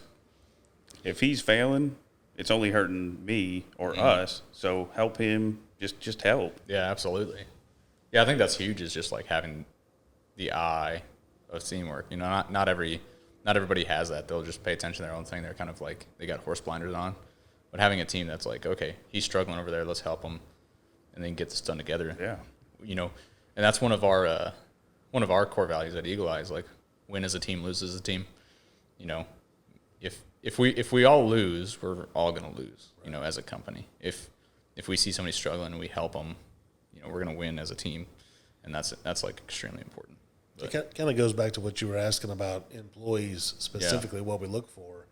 if he's failing, it's only hurting me or us. So help him. Just help. Yeah, absolutely. Yeah, I think that's huge, is just like having the eye of teamwork. Not everybody has that. They'll just pay attention to their own thing. They're kind of like, they got horse blinders on. But having a team that's like, okay, he's struggling over there, let's help him, and then get this done together. Yeah. And that's one of our core values at Eagle Eye, is like, win as a team, lose as a team. If we all lose, we're all going to lose, as a company. If we see somebody struggling and we help them, we're going to win as a team, and that's like extremely important. But it kind of goes back to what you were asking about employees, specifically what we look for.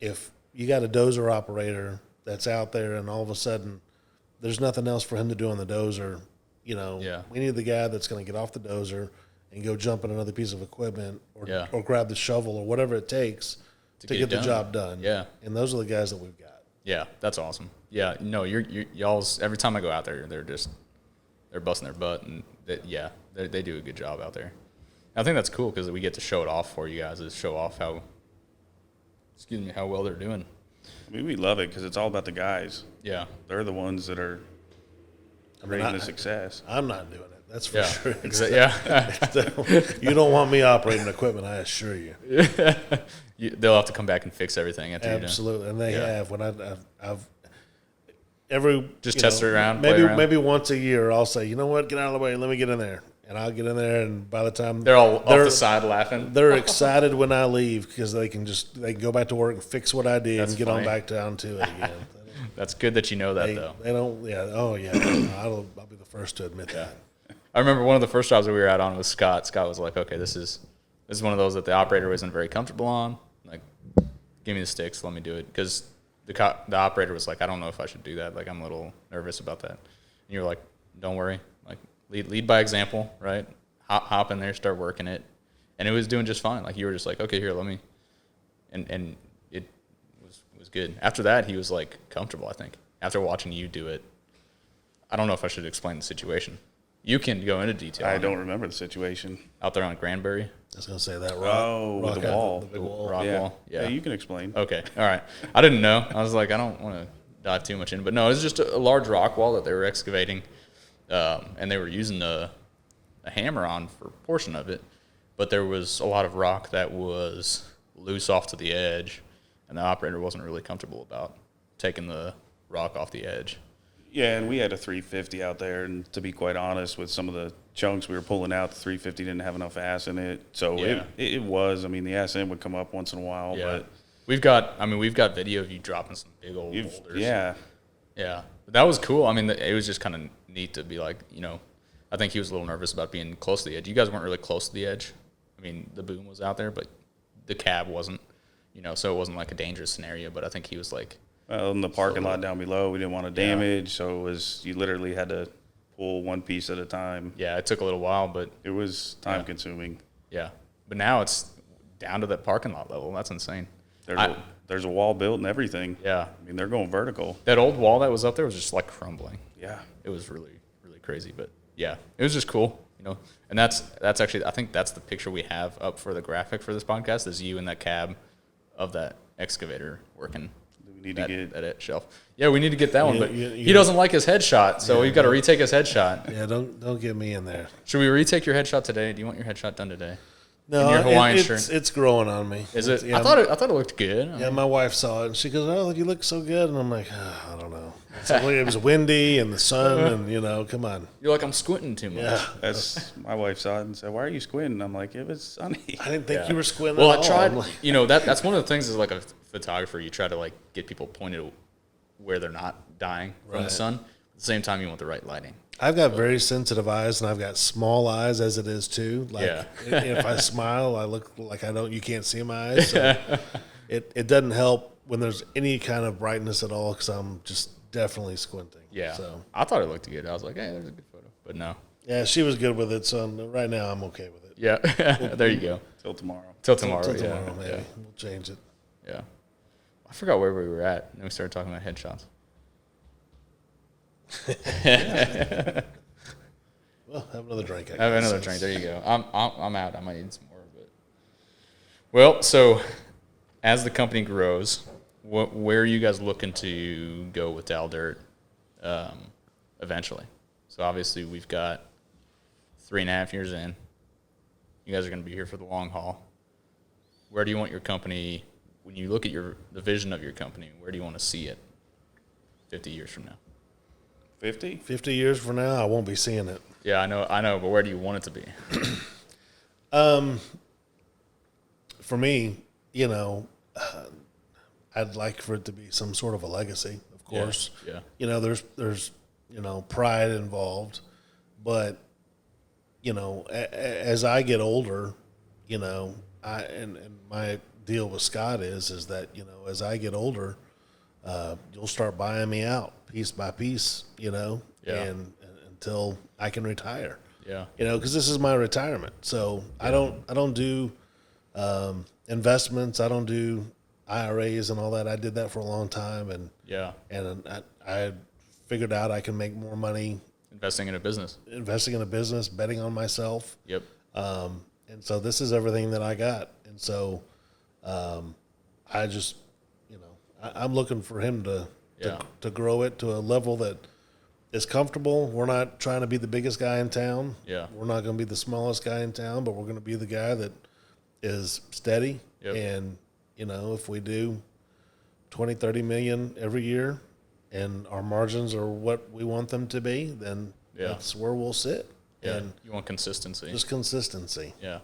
If you got a dozer operator that's out there and all of a sudden there's nothing else for him to do on the dozer, we need the guy that's going to get off the dozer and go jump in another piece of equipment or grab the shovel or whatever it takes to get the job done. Yeah. And those are the guys that we've got. Yeah, that's awesome. Yeah, no, y'all's, every time I go out there, they're busting their butt, and they do a good job out there. And I think that's cool because we get to show it off for you guys, is show off how well they're doing. I mean, we love it because it's all about the guys. Yeah. They're the ones that are creating the success. I'm not doing it. That's for sure. Yeah. You don't want me operating equipment, I assure you. They'll have to come back and fix everything after Absolutely, and they have. When I've just test it around. Maybe once a year, I'll say, you know what, get out of the way, let me get in there, and I'll get in there, and by the time They're all off the side laughing. they're excited when I leave because they can go back to work and fix what I did That's and get funny. on back down to it again. That's good that you know that, though. They don't. Yeah. Oh yeah. I'll be the first to admit that. I remember one of the first jobs that we were out on was Scott. Scott was like, okay, this is one of those that the operator wasn't very comfortable on. Like, give me the sticks, let me do it. Because the operator was like, I don't know if I should do that. Like, I'm a little nervous about that. And you were like, don't worry. Like, lead by example, right? Hop in there, start working it. And it was doing just fine. Like, you were just like, okay, here, let me. And it was good. After that, he was, like, comfortable, I think. After watching you do it. I don't know if I should explain the situation. You can go into detail. I don't remember the situation. Out there on Granbury. I was gonna say that rock. With the wall. The big wall. Rock Yeah. wall. Yeah. You can explain. Okay. All right. I didn't know. I was like, I don't want to dive too much in. But no, it was just a large rock wall that they were excavating. And they were using a hammer on for a portion of it. But there was a lot of rock that was loose off to the edge. And the operator wasn't really comfortable about taking the rock off the edge. Yeah, and we had a 350 out there, and to be quite honest, with some of the chunks we were pulling out, the 350 didn't have enough ass in it. So Yeah. it was. I mean, the ass end would come up once in a while, Yeah. but We've got video of you dropping some big old boulders. yeah. Yeah. But that was cool. I mean, it was just kind of neat to be like, I think he was a little nervous about being close to the edge. You guys weren't really close to the edge. I mean, the boom was out there, but the cab wasn't, so it wasn't like a dangerous scenario. But I think he was like, Well, in the parking lot down below, we didn't want to damage, so you literally had to pull one piece at a time. yeah, it took a little while, but It was time consuming. yeah. But now it's down to that parking lot level. That's insane. There's a wall built and everything. Yeah. I mean, they're going vertical. That old wall that was up there was just like crumbling. Yeah. It was really, really crazy. But yeah, it was just cool, And that's actually, I think that's the picture we have up for the graphic for this podcast is you in that cab of that excavator working. We need to get that shelf. Yeah, we need to get that one, but you- he doesn't like his headshot, so we've got to retake his headshot. Yeah. Don't get me in there. Should we retake your headshot today? Do you want your headshot done today? No, In your Hawaiian it's shirt. it's growing on me. Is it? Yeah, I thought it looked good. Yeah, my wife saw it and she goes, "Oh, you look so good," and I'm like, I don't know. It was windy and the sun, and come on. You're like, I'm squinting too much. Yeah, That's my wife saw it and said, "Why are you squinting?" I'm like, "It was sunny." I didn't think Yeah. you were squinting. Well, at I all. tried. I'm like, That's one of the things is like a photographer. You try to like get people pointed where they're not dying from the Right. sun. At the same time, you want the right lighting. I've got very sensitive eyes, and I've got small eyes as it is too. Like Yeah. if I smile, I look like you can't see my eyes. So it doesn't help when there's any kind of brightness at all because I'm just definitely squinting. Yeah. So I thought it looked good. I was like, hey, there's a good photo. But no. yeah, she was good with it. So right now I'm okay with it. Yeah. There you go. Till tomorrow. Till tomorrow. Till yeah. tomorrow, maybe Yeah. we'll change it. Yeah. I forgot where we were at. And then we started talking about headshots. Well, have another drink. I have another drink. There you go. I'm out. I might need some more. But well, so as the company grows, where are you guys looking to go with Dal Dirt eventually? So obviously we've got 3.5 years in. You guys are going to be here for the long haul. Where do you want your company? When you look at the vision of your company, where do you want to see it 50 years from now? 50? 50 years from now, I won't be seeing it. Yeah, I know, but where do you want it to be? For me, I'd like for it to be some sort of a legacy, of course. Yeah. There's pride involved, but as I get older, and my deal with Scott is that as I get older, you'll start buying me out piece by piece, and until I can retire. Yeah. Because this is my retirement. So I don't do investments. I don't do IRAs and all that. I did that for a long time, and I figured out I can make more money Investing in a business. betting on myself. Yep. And so this is everything that I got. And so I just, I'm looking for him to grow it to a level that is comfortable. We're not trying to be the biggest guy in town. Yeah. We're not going to be the smallest guy in town, but we're going to be the guy that is steady. Yep. And, if we do 20, 30 million every year and our margins are what we want them to be, then that's where we'll sit. Yeah. And You want consistency. just consistency. Yeah.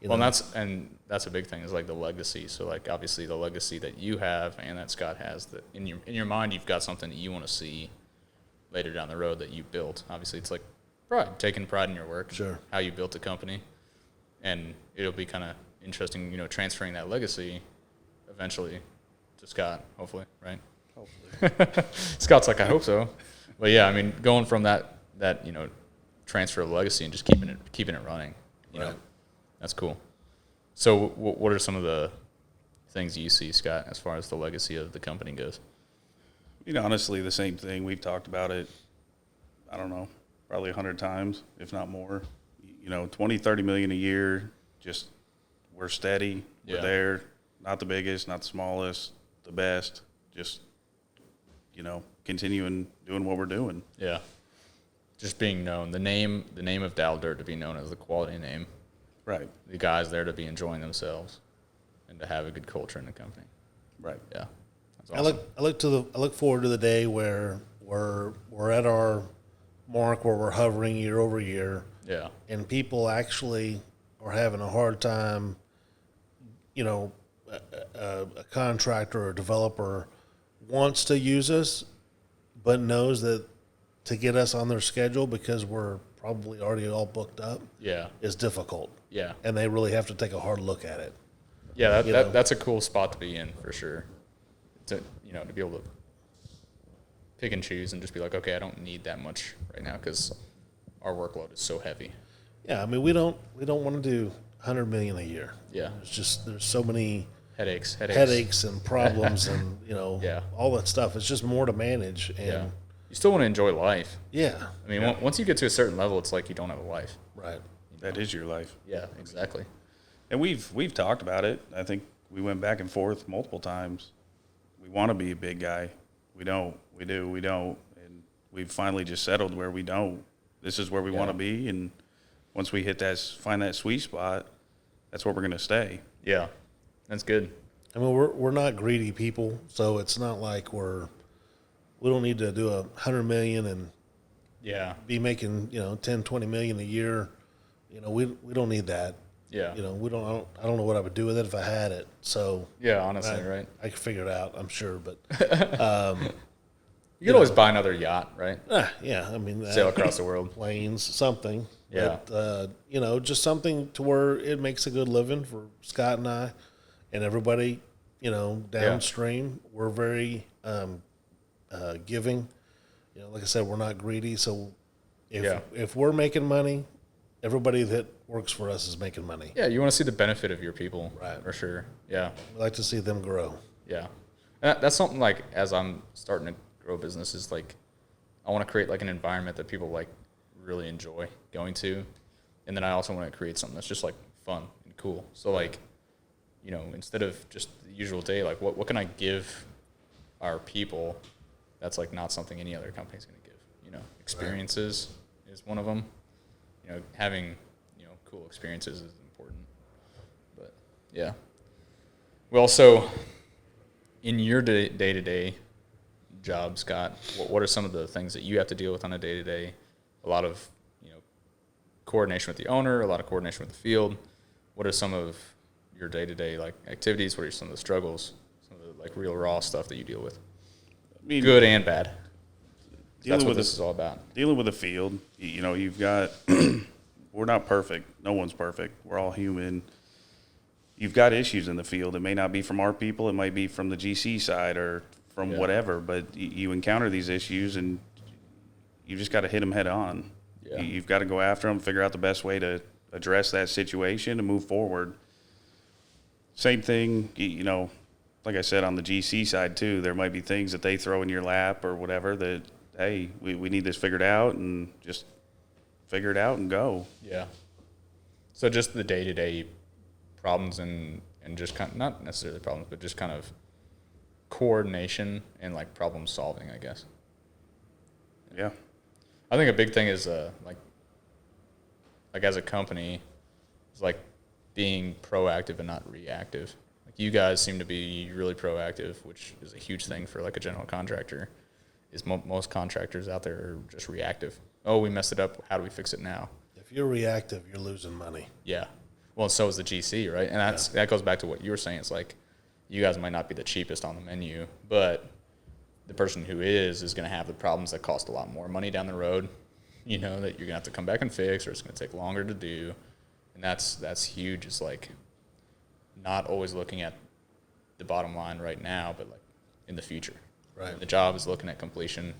You Well, know? and that's a big thing is like the legacy. So like obviously the legacy that you have and that Scott has, that in your mind you've got something that you want to see later down the road that you built. Obviously it's like pride, taking pride in your work, Sure. how you built the company, and it'll be kind of interesting, transferring that legacy eventually to Scott, hopefully, right? Hopefully. Scott's like, I hope so. But yeah, I mean, going from that transfer of legacy and just keeping it running, you know, Right. that's cool. So what are some of the things you see, Scott, as far as the legacy of the company goes? Honestly, the same thing. We've talked about it, I don't know, probably 100 times, if not more. 20, 30 million a year, just we're steady. We're Yeah. there. Not the biggest, not the smallest, the best. Just, continuing doing what we're doing. Yeah. Just being known. The name of Dal Dirt to be known as the quality name. Right. The guys there to be enjoying themselves and to have a good culture in the company. Right. Yeah. That's awesome. I look forward to the day where we're at our mark where we're hovering year over year, Yeah. and people actually are having a hard time. A contractor or developer wants to use us, but knows that to get us on their schedule because we're probably already all booked up Yeah. is difficult, Yeah. and they really have to take a hard look at it. Yeah, You know. that's a cool spot to be in for sure. To be able to pick and choose and just be like, okay, I don't need that much right now because our workload is so heavy. Yeah, I mean we don't want to do 100 million a year. Yeah, There's so many headaches and problems and Yeah. all that stuff. It's just more to manage, and Yeah, you still want to enjoy life. yeah, I mean, once you get to a certain level, it's like you don't have a life. right. That is your life. Yeah, exactly. And we've talked about it. I think we went back and forth multiple times. We want to be a big guy. We don't. We do. We don't. And we've finally just settled where we don't. This is where we want to be. And once we find that sweet spot, that's where we're going to stay. Yeah, that's good. I mean we're not greedy people, so it's not like we don't need to do 100 million and Yeah, be making 10, 20 million a year. We don't need that. yeah, I don't know what I would do with it if I had it. So yeah. Honestly, right? I could figure it out, I'm sure. But You could always buy another yacht, right? yeah, I mean, Sail across the world. planes, something. Yeah. But, just something to where it makes a good living for Scott and I and everybody, downstream. We're very giving. Like I said, we're not greedy. So if we're making money, everybody that works for us is making money. Yeah, you want to see the benefit of your people, Right. For sure. Yeah, We like to see them grow. yeah. And that's something like as I'm starting to grow business is like I want to create like an environment that people like really enjoy going to, and then I also want to create something that's just like fun and cool. So like, instead of just the usual day, like what can I give our people that's like not something any other company's going to give? Experiences is one of them. Having cool experiences is important. But yeah. Well, so in your day-to-day job, Scott, what are some of the things that you have to deal with on a day-to-day? A lot of coordination with the owner, a lot of coordination with the field. What are some of your day-to-day like activities? What are some of the struggles? Some of the like real raw stuff that you deal with, I mean, good and bad. That's what with this is all about. Dealing with the field, you've got, we're not perfect. No one's perfect. We're all human. You've got issues in the field. It may not be from our people. It might be from the GC side or from whatever, but you encounter these issues and you just got to hit them head on. Yeah. You've got to go after them, figure out the best way to address that situation and move forward. Same thing, like I said, on the GC side too, there might be things that they throw in your lap or whatever that, hey, we need this figured out, and just figure it out and go. Yeah. So just the day-to-day problems and just kind of, not necessarily problems, but just kind of coordination and like problem solving, I guess. Yeah. I think a big thing is like as a company, is like being proactive and not reactive. Like you guys seem to be really proactive, which is a huge thing for like a general contractor. Is most contractors out there are just reactive. Oh, we messed it up. How do we fix it now? If you're reactive, you're losing money. Yeah. Well, so is the GC, right? And that goes back to what you were saying. It's like you guys might not be the cheapest on the menu, but the person who is going to have the problems that cost a lot more money down the road, that you're going to have to come back and fix, or it's going to take longer to do. And that's huge. It's like not always looking at the bottom line right now, but like in the future. Right. The job is looking at completion.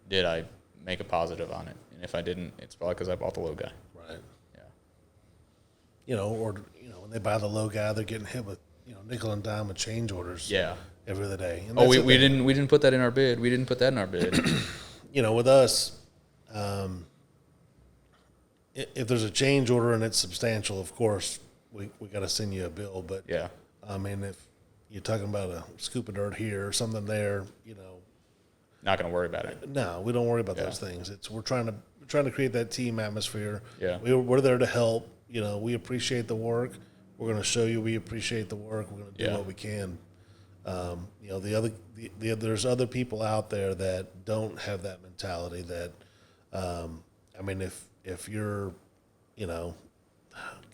Did I make a positive on it? And if I didn't, it's probably because I bought the low guy. Right. Yeah. Or when they buy the low guy, they're getting hit with nickel and dime with change orders. Yeah. Every other day. And we didn't put that in our bid. We didn't put that in our bid. With us, if there's a change order and it's substantial, of course we got to send you a bill. But yeah, I mean, if you're talking about a scoop of dirt here or something there, not going to worry about it. No, we don't worry about those things. We're trying to create that team atmosphere. Yeah, we're there to help. We appreciate the work. We're going to show you we appreciate the work. We're going to do what we can. There's other people out there that don't have that mentality. That, I mean, if you're,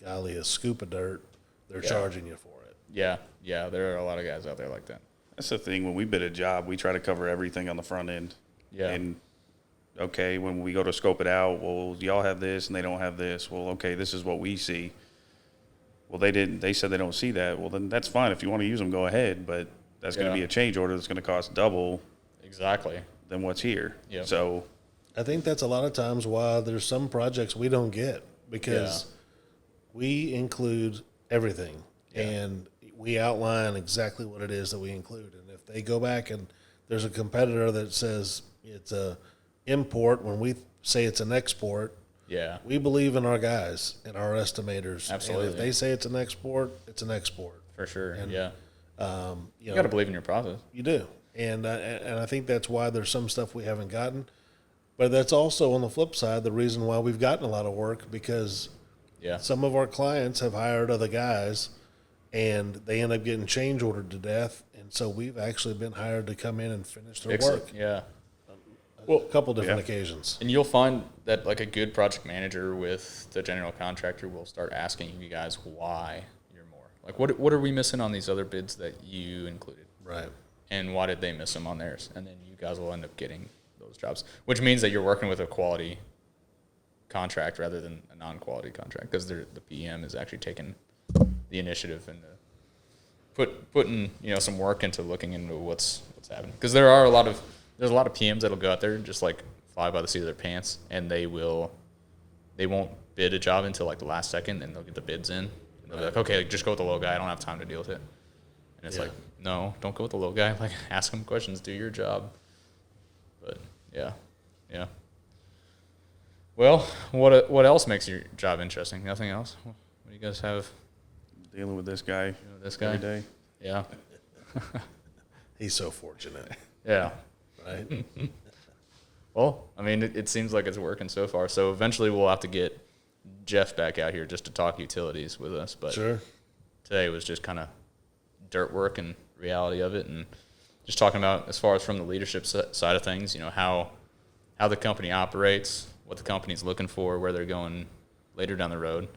golly, a scoop of dirt, they're charging you for it. Yeah, there are a lot of guys out there like that. That's the thing. When we bid a job, we try to cover everything on the front end. Yeah. And, okay, when we go to scope it out, well, y'all have this and they don't have this. Well, okay, this is what we see. Well, they didn't. They said they don't see that. Well, then that's fine. If you want to use them, go ahead. But that's going to be a change order that's going to cost double exactly than what's here. Yep. So I think that's a lot of times why there's some projects we don't get, because we include everything. And we outline exactly what it is that we include. And if they go back and there's a competitor that says it's a import when we say it's an export, we believe in our guys and our estimators. Absolutely. And if they say it's an export, it's an export. For sure. And, you got to believe in your process. You do. And I think that's why there's some stuff we haven't gotten. But that's also, on the flip side, the reason why we've gotten a lot of work, because some of our clients have hired other guys and they end up getting change ordered to death. And so we've actually been hired to come in and finish their work. Yeah. A couple different occasions. And you'll find that like a good project manager with the general contractor will start asking you guys why you're more. Like, what are we missing on these other bids that you included? Right. And why did they miss them on theirs? And then you guys will end up getting those jobs, which means that you're working with a quality contract rather than a non-quality contract, because the PM is actually taking the initiative and putting some work into looking into what's happening. Because there's a lot of PMs that'll go out there and just like fly by the seat of their pants, and they won't bid a job until like the last second, and they'll get the bids in. And they'll be like, okay, just go with the low guy. I don't have time to deal with it. And it's like, no, don't go with the low guy. Like, ask them questions, do your job. But yeah. Well, what else makes your job interesting? Nothing else? What do you guys have? Dealing with this guy every day. Yeah. He's so fortunate. Yeah. Right? Well, I mean, it seems like it's working so far. So eventually we'll have to get Jeff back out here just to talk utilities with us. But today was just kind of dirt work and reality of it, and just talking about, as far as from the leadership side of things, how the company operates, what the company's looking for, where they're going later down the road,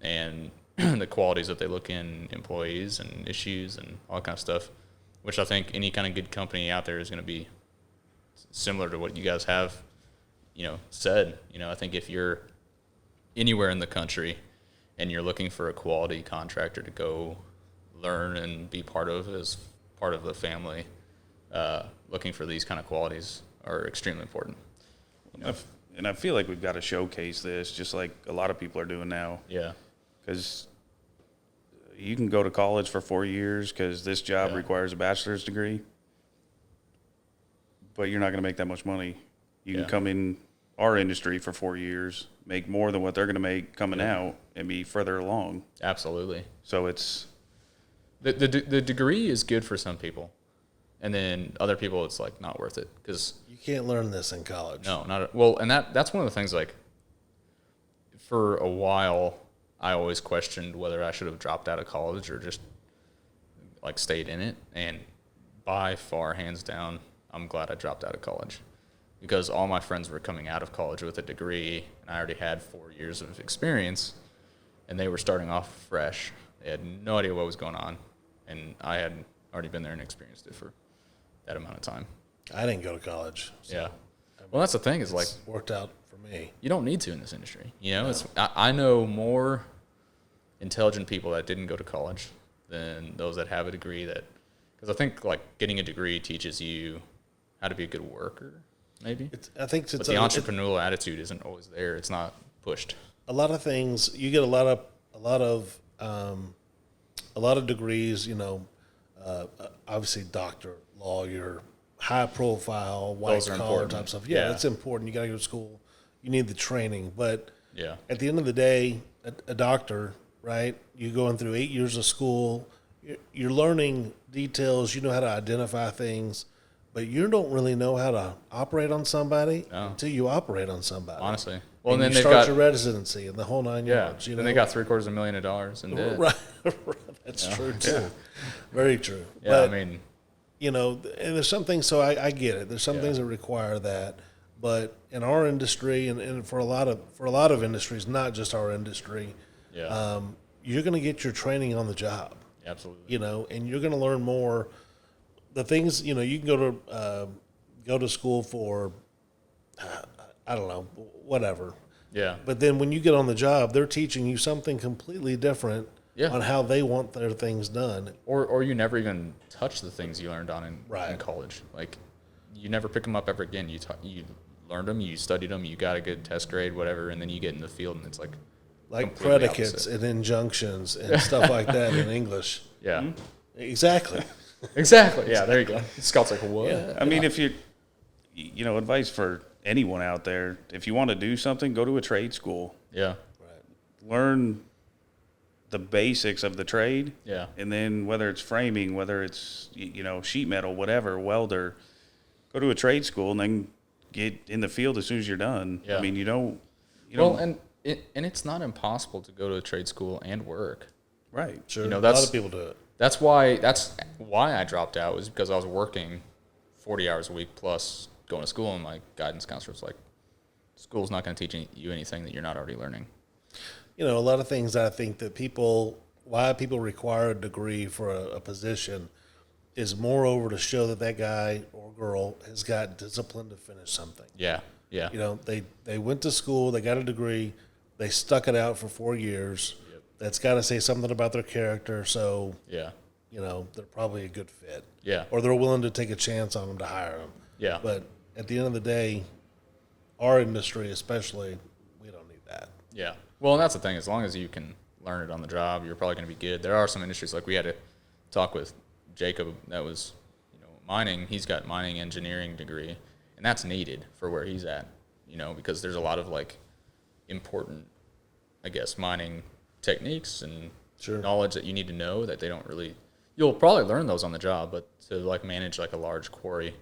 and the qualities that they look in employees and issues and all that kind of stuff, which I think any kind of good company out there is going to be similar to what you guys have, said. I think if you're anywhere in the country and you're looking for a quality contractor to go learn and be part of as part of the family, looking for these kind of qualities are extremely important. And I feel like we've got to showcase this, just like a lot of people are doing now. Yeah. Because you can go to college for 4 years because this job requires a bachelor's degree, but you're not going to make that much money. You can come in our industry for 4 years, make more than what they're going to make coming out, and be further along. Absolutely. So it's the degree is good for some people, and then other people it's like not worth it, because you can't learn this in college. No, well, and that's one of the things. Like, for a while, I always questioned whether I should have dropped out of college or just like stayed in it. And by far, hands down, I'm glad I dropped out of college. because all my friends were coming out of college with a degree, and I already had 4 years of experience, and they were starting off fresh. They had no idea what was going on, and I had already been there and experienced it for that amount of time. I didn't go to college. So Yeah. Well, that's the thing is like worked out for me. you don't need to in this industry. You know, I know more intelligent people that didn't go to college than those that have a degree because I think like getting a degree teaches you how to be a good worker, maybe. I think But the entrepreneurial attitude isn't always there. It's not pushed. a lot of things. You get a lot of degrees. You know, obviously doctor, lawyer, high profile, white Those are collar important. type stuff. Yeah, Yeah. that's important. You got to go to school. You need the training, but Yeah. at the end of the day, a doctor, right? You're going through 8 years of school. You're learning details. You know how to identify things, but you don't really know how to operate on somebody until you operate on somebody. Honestly. Well, And and then you they've start got your residency and the whole 9 yeah. yards. You Then know? they got $750,000 in debt. Right, that's true too. Very true. Yeah, but, I mean, you know, and there's some things. So I get it. There's some Yeah. things that require that, but in our industry and for a lot of industries, not just our industry, yeah, you're going to get your training on the job. absolutely. You know, and you're going to learn more. The things, you know, you can go to school for, I don't know, whatever. Yeah. But then when you get on the job, they're teaching you something completely different Yeah. on how they want their things done. Or you never even touch the things you learned on in Right. college. Like, you never pick them up ever again. You learned them, you studied them, you got a good test grade, whatever, and then you get in the field and it's like completely predicates opposite. and injunctions and stuff like that in English. Yeah. Exactly. Exactly. Yeah, there you go. Scout's like, what? Yeah. I mean, if advice for anyone out there, if you want to do something, go to a trade school. Yeah. Learn the basics of the trade. Yeah. And then whether it's framing, whether it's, sheet metal, whatever, welder, go to a trade school and then get in the field as soon as you're done. Yeah. I mean, Well, and it's not impossible to go to a trade school and work. right. Sure. You know, a lot that's- of people do it. That's why I dropped out, was because I was working 40 hours a week plus going to school, and my guidance counselor was like, school's not going to teach you anything that you're not already learning. You know, a lot of things I think that why people require a degree for a position is moreover to show that guy or girl has got discipline to finish something. Yeah. Yeah. You know, they went to school, they got a degree, they stuck it out for 4 years. Yep. That's got to say something about their character. So, Yeah. you know, they're probably a good fit. Yeah. Or they're willing to take a chance on them to hire them. Yeah. But at the end of the day, our industry especially, we don't need that. Yeah. Well, and that's the thing. As long as you can learn it on the job, you're probably going to be good. There are some industries, like we had to talk with Jacob that was, mining. He's got mining engineering degree, and that's needed for where he's at, because there's a lot of like important, I guess, mining techniques and Sure. knowledge that you need to know that they don't really. You'll probably learn those on the job, but to like manage like a large quarry,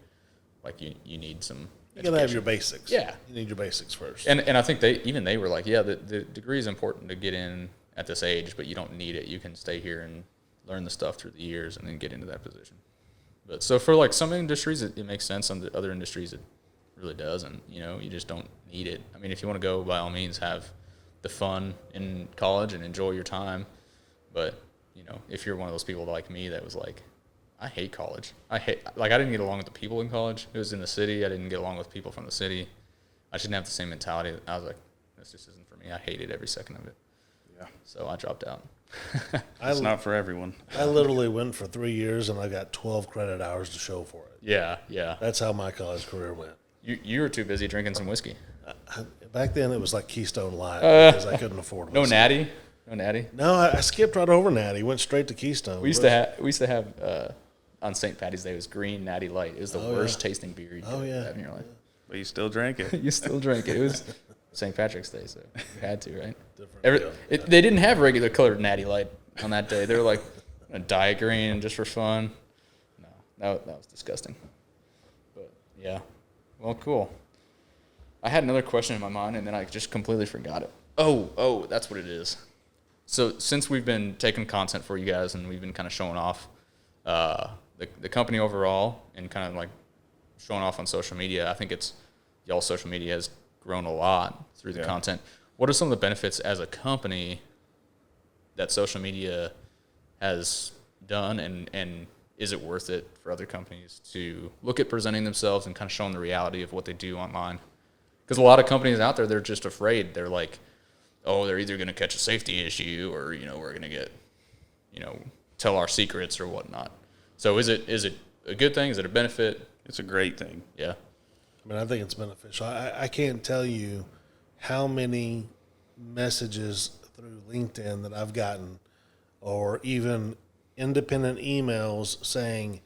like you need some. You got to have your basics. Yeah. You need your basics first. And I think they were like, yeah, the degree is important to get in at this age, but you don't need it. You can stay here and learn the stuff through the years and then get into that position. But so for like some industries, it makes sense. Some other industries, it really doesn't. You just don't need it. I mean, if you want to go, by all means, have the fun in college and enjoy your time. But, if you're one of those people like me that was like, I hate college. I didn't get along with the people in college. It was in the city. I didn't get along with people from the city. I just didn't have the same mentality. I was like, this just isn't for me. I hated every second of it. Yeah. So I dropped out. It's not for everyone. I literally went for 3 years and I got 12 credit hours to show for it. Yeah, yeah. That's how my college career went. You were too busy drinking some whiskey. Back then it was like Keystone Light because I couldn't afford it. No natty? No natty? No, I skipped right over Natty. Went straight to Keystone. We used to have on St. Patty's Day, it was green natty light. It was the worst tasting beer you could have in your life. But you still drank it. You still drank it. It was St. Patrick's Day, so you had to, right? Different deal. They didn't have regular colored natty light on that day. They were like a dye green just for fun. No, that was disgusting. But yeah, well, cool. I had another question in my mind, and then I just completely forgot it. Oh, that's what it is. So since we've been taking content for you guys and we've been kind of showing off the company overall and kind of like showing off on social media, I think it's y'all social media has grown a lot through the content. What are some of the benefits as a company that social media has done, and is it worth it for other companies to look at presenting themselves and kind of showing the reality of what they do online? Because a lot of companies out there, they're just afraid. They're like, oh, they're either going to catch a safety issue or, we're going to get, tell our secrets or whatnot. So is it a good thing? Is it a benefit? It's a great thing. Yeah. I mean, I think it's beneficial. I can't tell you how many messages through LinkedIn that I've gotten, or even independent emails saying,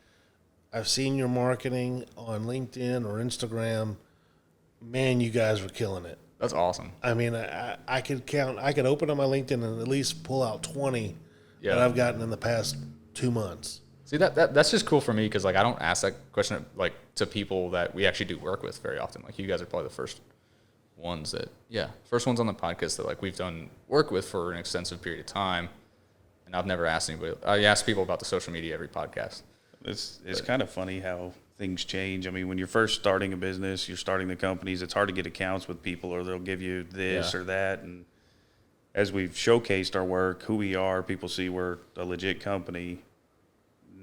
I've seen your marketing on LinkedIn or Instagram. Man, you guys were killing it. That's awesome. I mean, I could open up my LinkedIn and at least pull out 20 that I've gotten in the past 2 months. See, that's just cool for me because, like, I don't ask that question, like, to people that we actually do work with very often. Like, you guys are probably the first ones on the podcast that, like, we've done work with for an extensive period of time. And I've never asked anybody. I ask people about the social media every podcast. It's kind of funny how things change. I mean, when you're first starting a business, you're starting the companies, it's hard to get accounts with people, or they'll give you this or that. And as we've showcased our work, who we are, people see we're a legit company.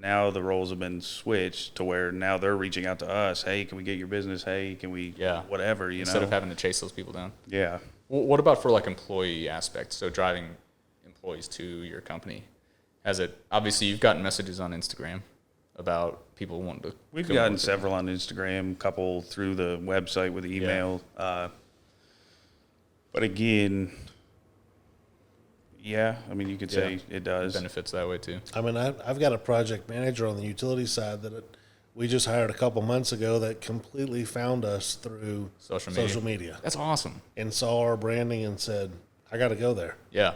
Now the roles have been switched to where now they're reaching out to us. Hey, can we get your business? Hey, can we whatever, Instead of having to chase those people down. Yeah. Well, what about for, like, employee aspects? So driving employees to your company. Obviously you've gotten messages on Instagram about people wanting to. We've gotten several on Instagram, a couple through the website with email. But again, I mean, you could say it does. Benefits that way too. I mean, I've got a project manager on the utility side that we just hired a couple months ago that completely found us through social media. That's awesome. And saw our branding and said, I got to go there. Yeah.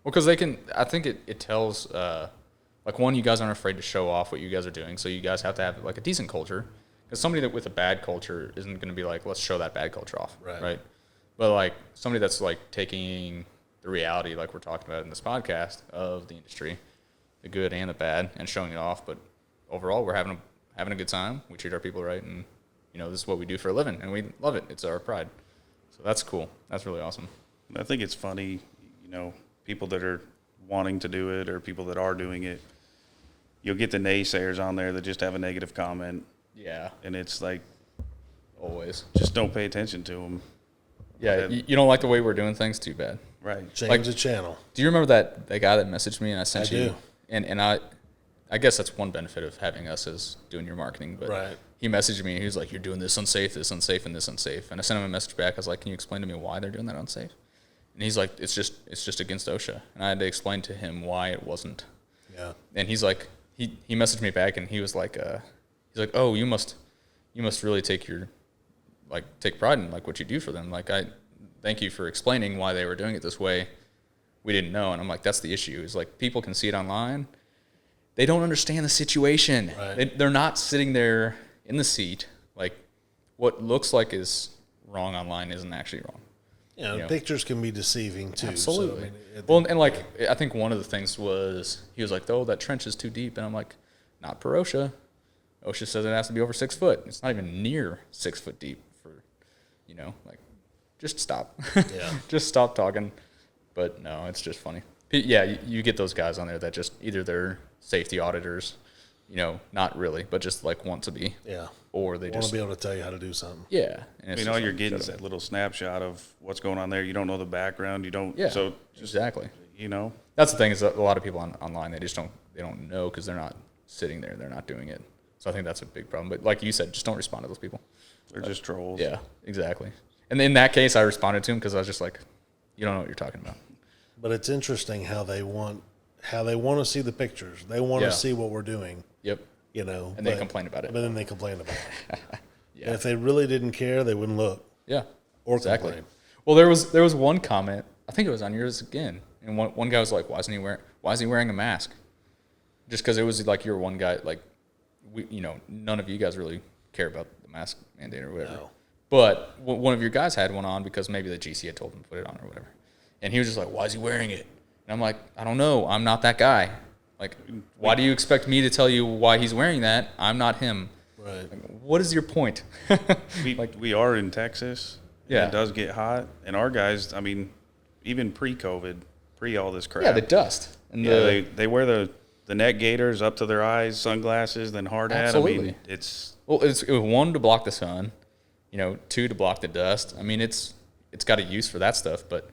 Well, because I think it tells, like, one, you guys aren't afraid to show off what you guys are doing, so you guys have to have, like, a decent culture. Because somebody with a bad culture isn't going to be like, let's show that bad culture off, right? But, like, somebody that's, like, taking the reality, like we're talking about in this podcast, of the industry, the good and the bad, and showing it off. But overall, we're having a good time. We treat our people right, and, this is what we do for a living, and we love it. It's our pride. So that's cool. That's really awesome. I think it's funny, people that are wanting to do it or people that are doing it, you'll get the naysayers on there that just have a negative comment. Yeah. And it's like, always. Just don't pay attention to them. Yeah, you don't like the way we're doing things? Too bad. Right. Change the channel. Do you remember that guy that messaged me and I sent you? Do. And I guess that's one benefit of having us as doing your marketing. But he messaged me and he was like, you're doing this unsafe, and this unsafe. And I sent him a message back. I was like, can you explain to me why they're doing that unsafe? And he's like, it's just against OSHA. And I had to explain to him why it wasn't. Yeah. And he's like, he messaged me back and he was like, oh, you must really take pride in, like, what you do for them. Like, I thank you for explaining why they were doing it this way. We didn't know. And I'm like, that's the issue, is, like, people can see it online. They don't understand the situation. Right. They're not sitting there in the seat. Like, what looks like is wrong online isn't actually wrong. Yeah, pictures can be deceiving too. Absolutely. So, and like, I think one of the things was, he was like, oh, that trench is too deep. And I'm like, not per OSHA. OSHA says it has to be over 6 foot. It's not even near 6 foot deep for, like, just stop. Yeah. Just stop talking. But no, it's just funny. Yeah, you get those guys on there that just, either they're safety auditors, not really, but just, like, want to be. Yeah. Or they want just to be able to tell you how to do something. Yeah. And all you're getting is that little snapshot of what's going on there. You don't know the background. You don't. Yeah. So exactly. That's the thing, is that a lot of people online, they don't know because they're not sitting there. They're not doing it. So I think that's a big problem. But like you said, just don't respond to those people. They're just trolls. Yeah, exactly. And in that case, I responded to him because I was just like, you don't know what you're talking about. But it's interesting how they want to see the pictures. They want to see what we're doing. Yep. And they complain about it. But then they complain about it. Yeah. And if they really didn't care, they wouldn't look. Yeah. Or exactly. complain. Well, there was one comment. I think it was on yours again, and one guy was like, "Why is he wearing a mask?" Just because it was like your one guy, like, none of you guys really care about the mask mandate or whatever. No. But one of your guys had one on because maybe the GC had told him to put it on or whatever, and he was just like, "Why is he wearing it?" And I'm like, "I don't know. I'm not that guy. Like, why do you expect me to tell you why he's wearing that? I'm not him." Right. What is your point? We are in Texas. Yeah. It does get hot. And our guys, I mean, even pre-COVID, pre all this crap. Yeah, the dust. And they wear the neck gaiters up to their eyes, sunglasses, then hard hat. Absolutely. I mean, it's it was 1 to block the sun, 2 to block the dust. I mean, it's got a use for that stuff, but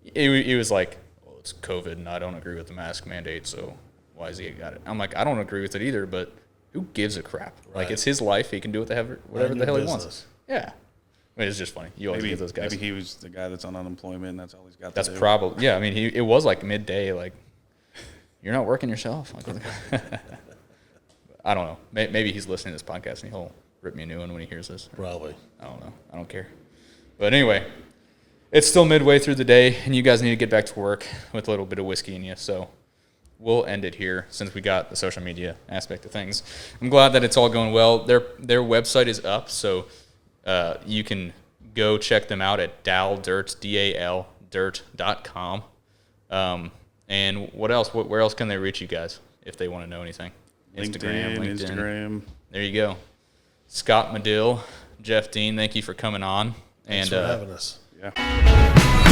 it was like, well, it's COVID, and I don't agree with the mask mandate, so why has he got it? I'm like, I don't agree with it either, but who gives a crap? Right. Like, it's his life. He can do whatever the hell he wants. Yeah. I mean, it's just funny. You always get those guys. Maybe he was the guy that's on unemployment, and that's all he's got That's to do. probably, yeah. I mean, it was like midday, like, you're not working yourself. I don't know. Maybe he's listening to this podcast, and he'll rip me a new one when he hears this. Probably. I don't know. I don't care. But anyway, it's still midway through the day, and you guys need to get back to work with a little bit of whiskey in you. So we'll end it here since we got the social media aspect of things. I'm glad that it's all going well. Their website is up, so you can go check them out at Dal Dirt, DAL Dirt.com. And what else? Where else can they reach you guys if they want to know anything? Instagram. There you go. Scott Madill, Jeff Dean, thank you for coming on. Thanks for having us. Yeah.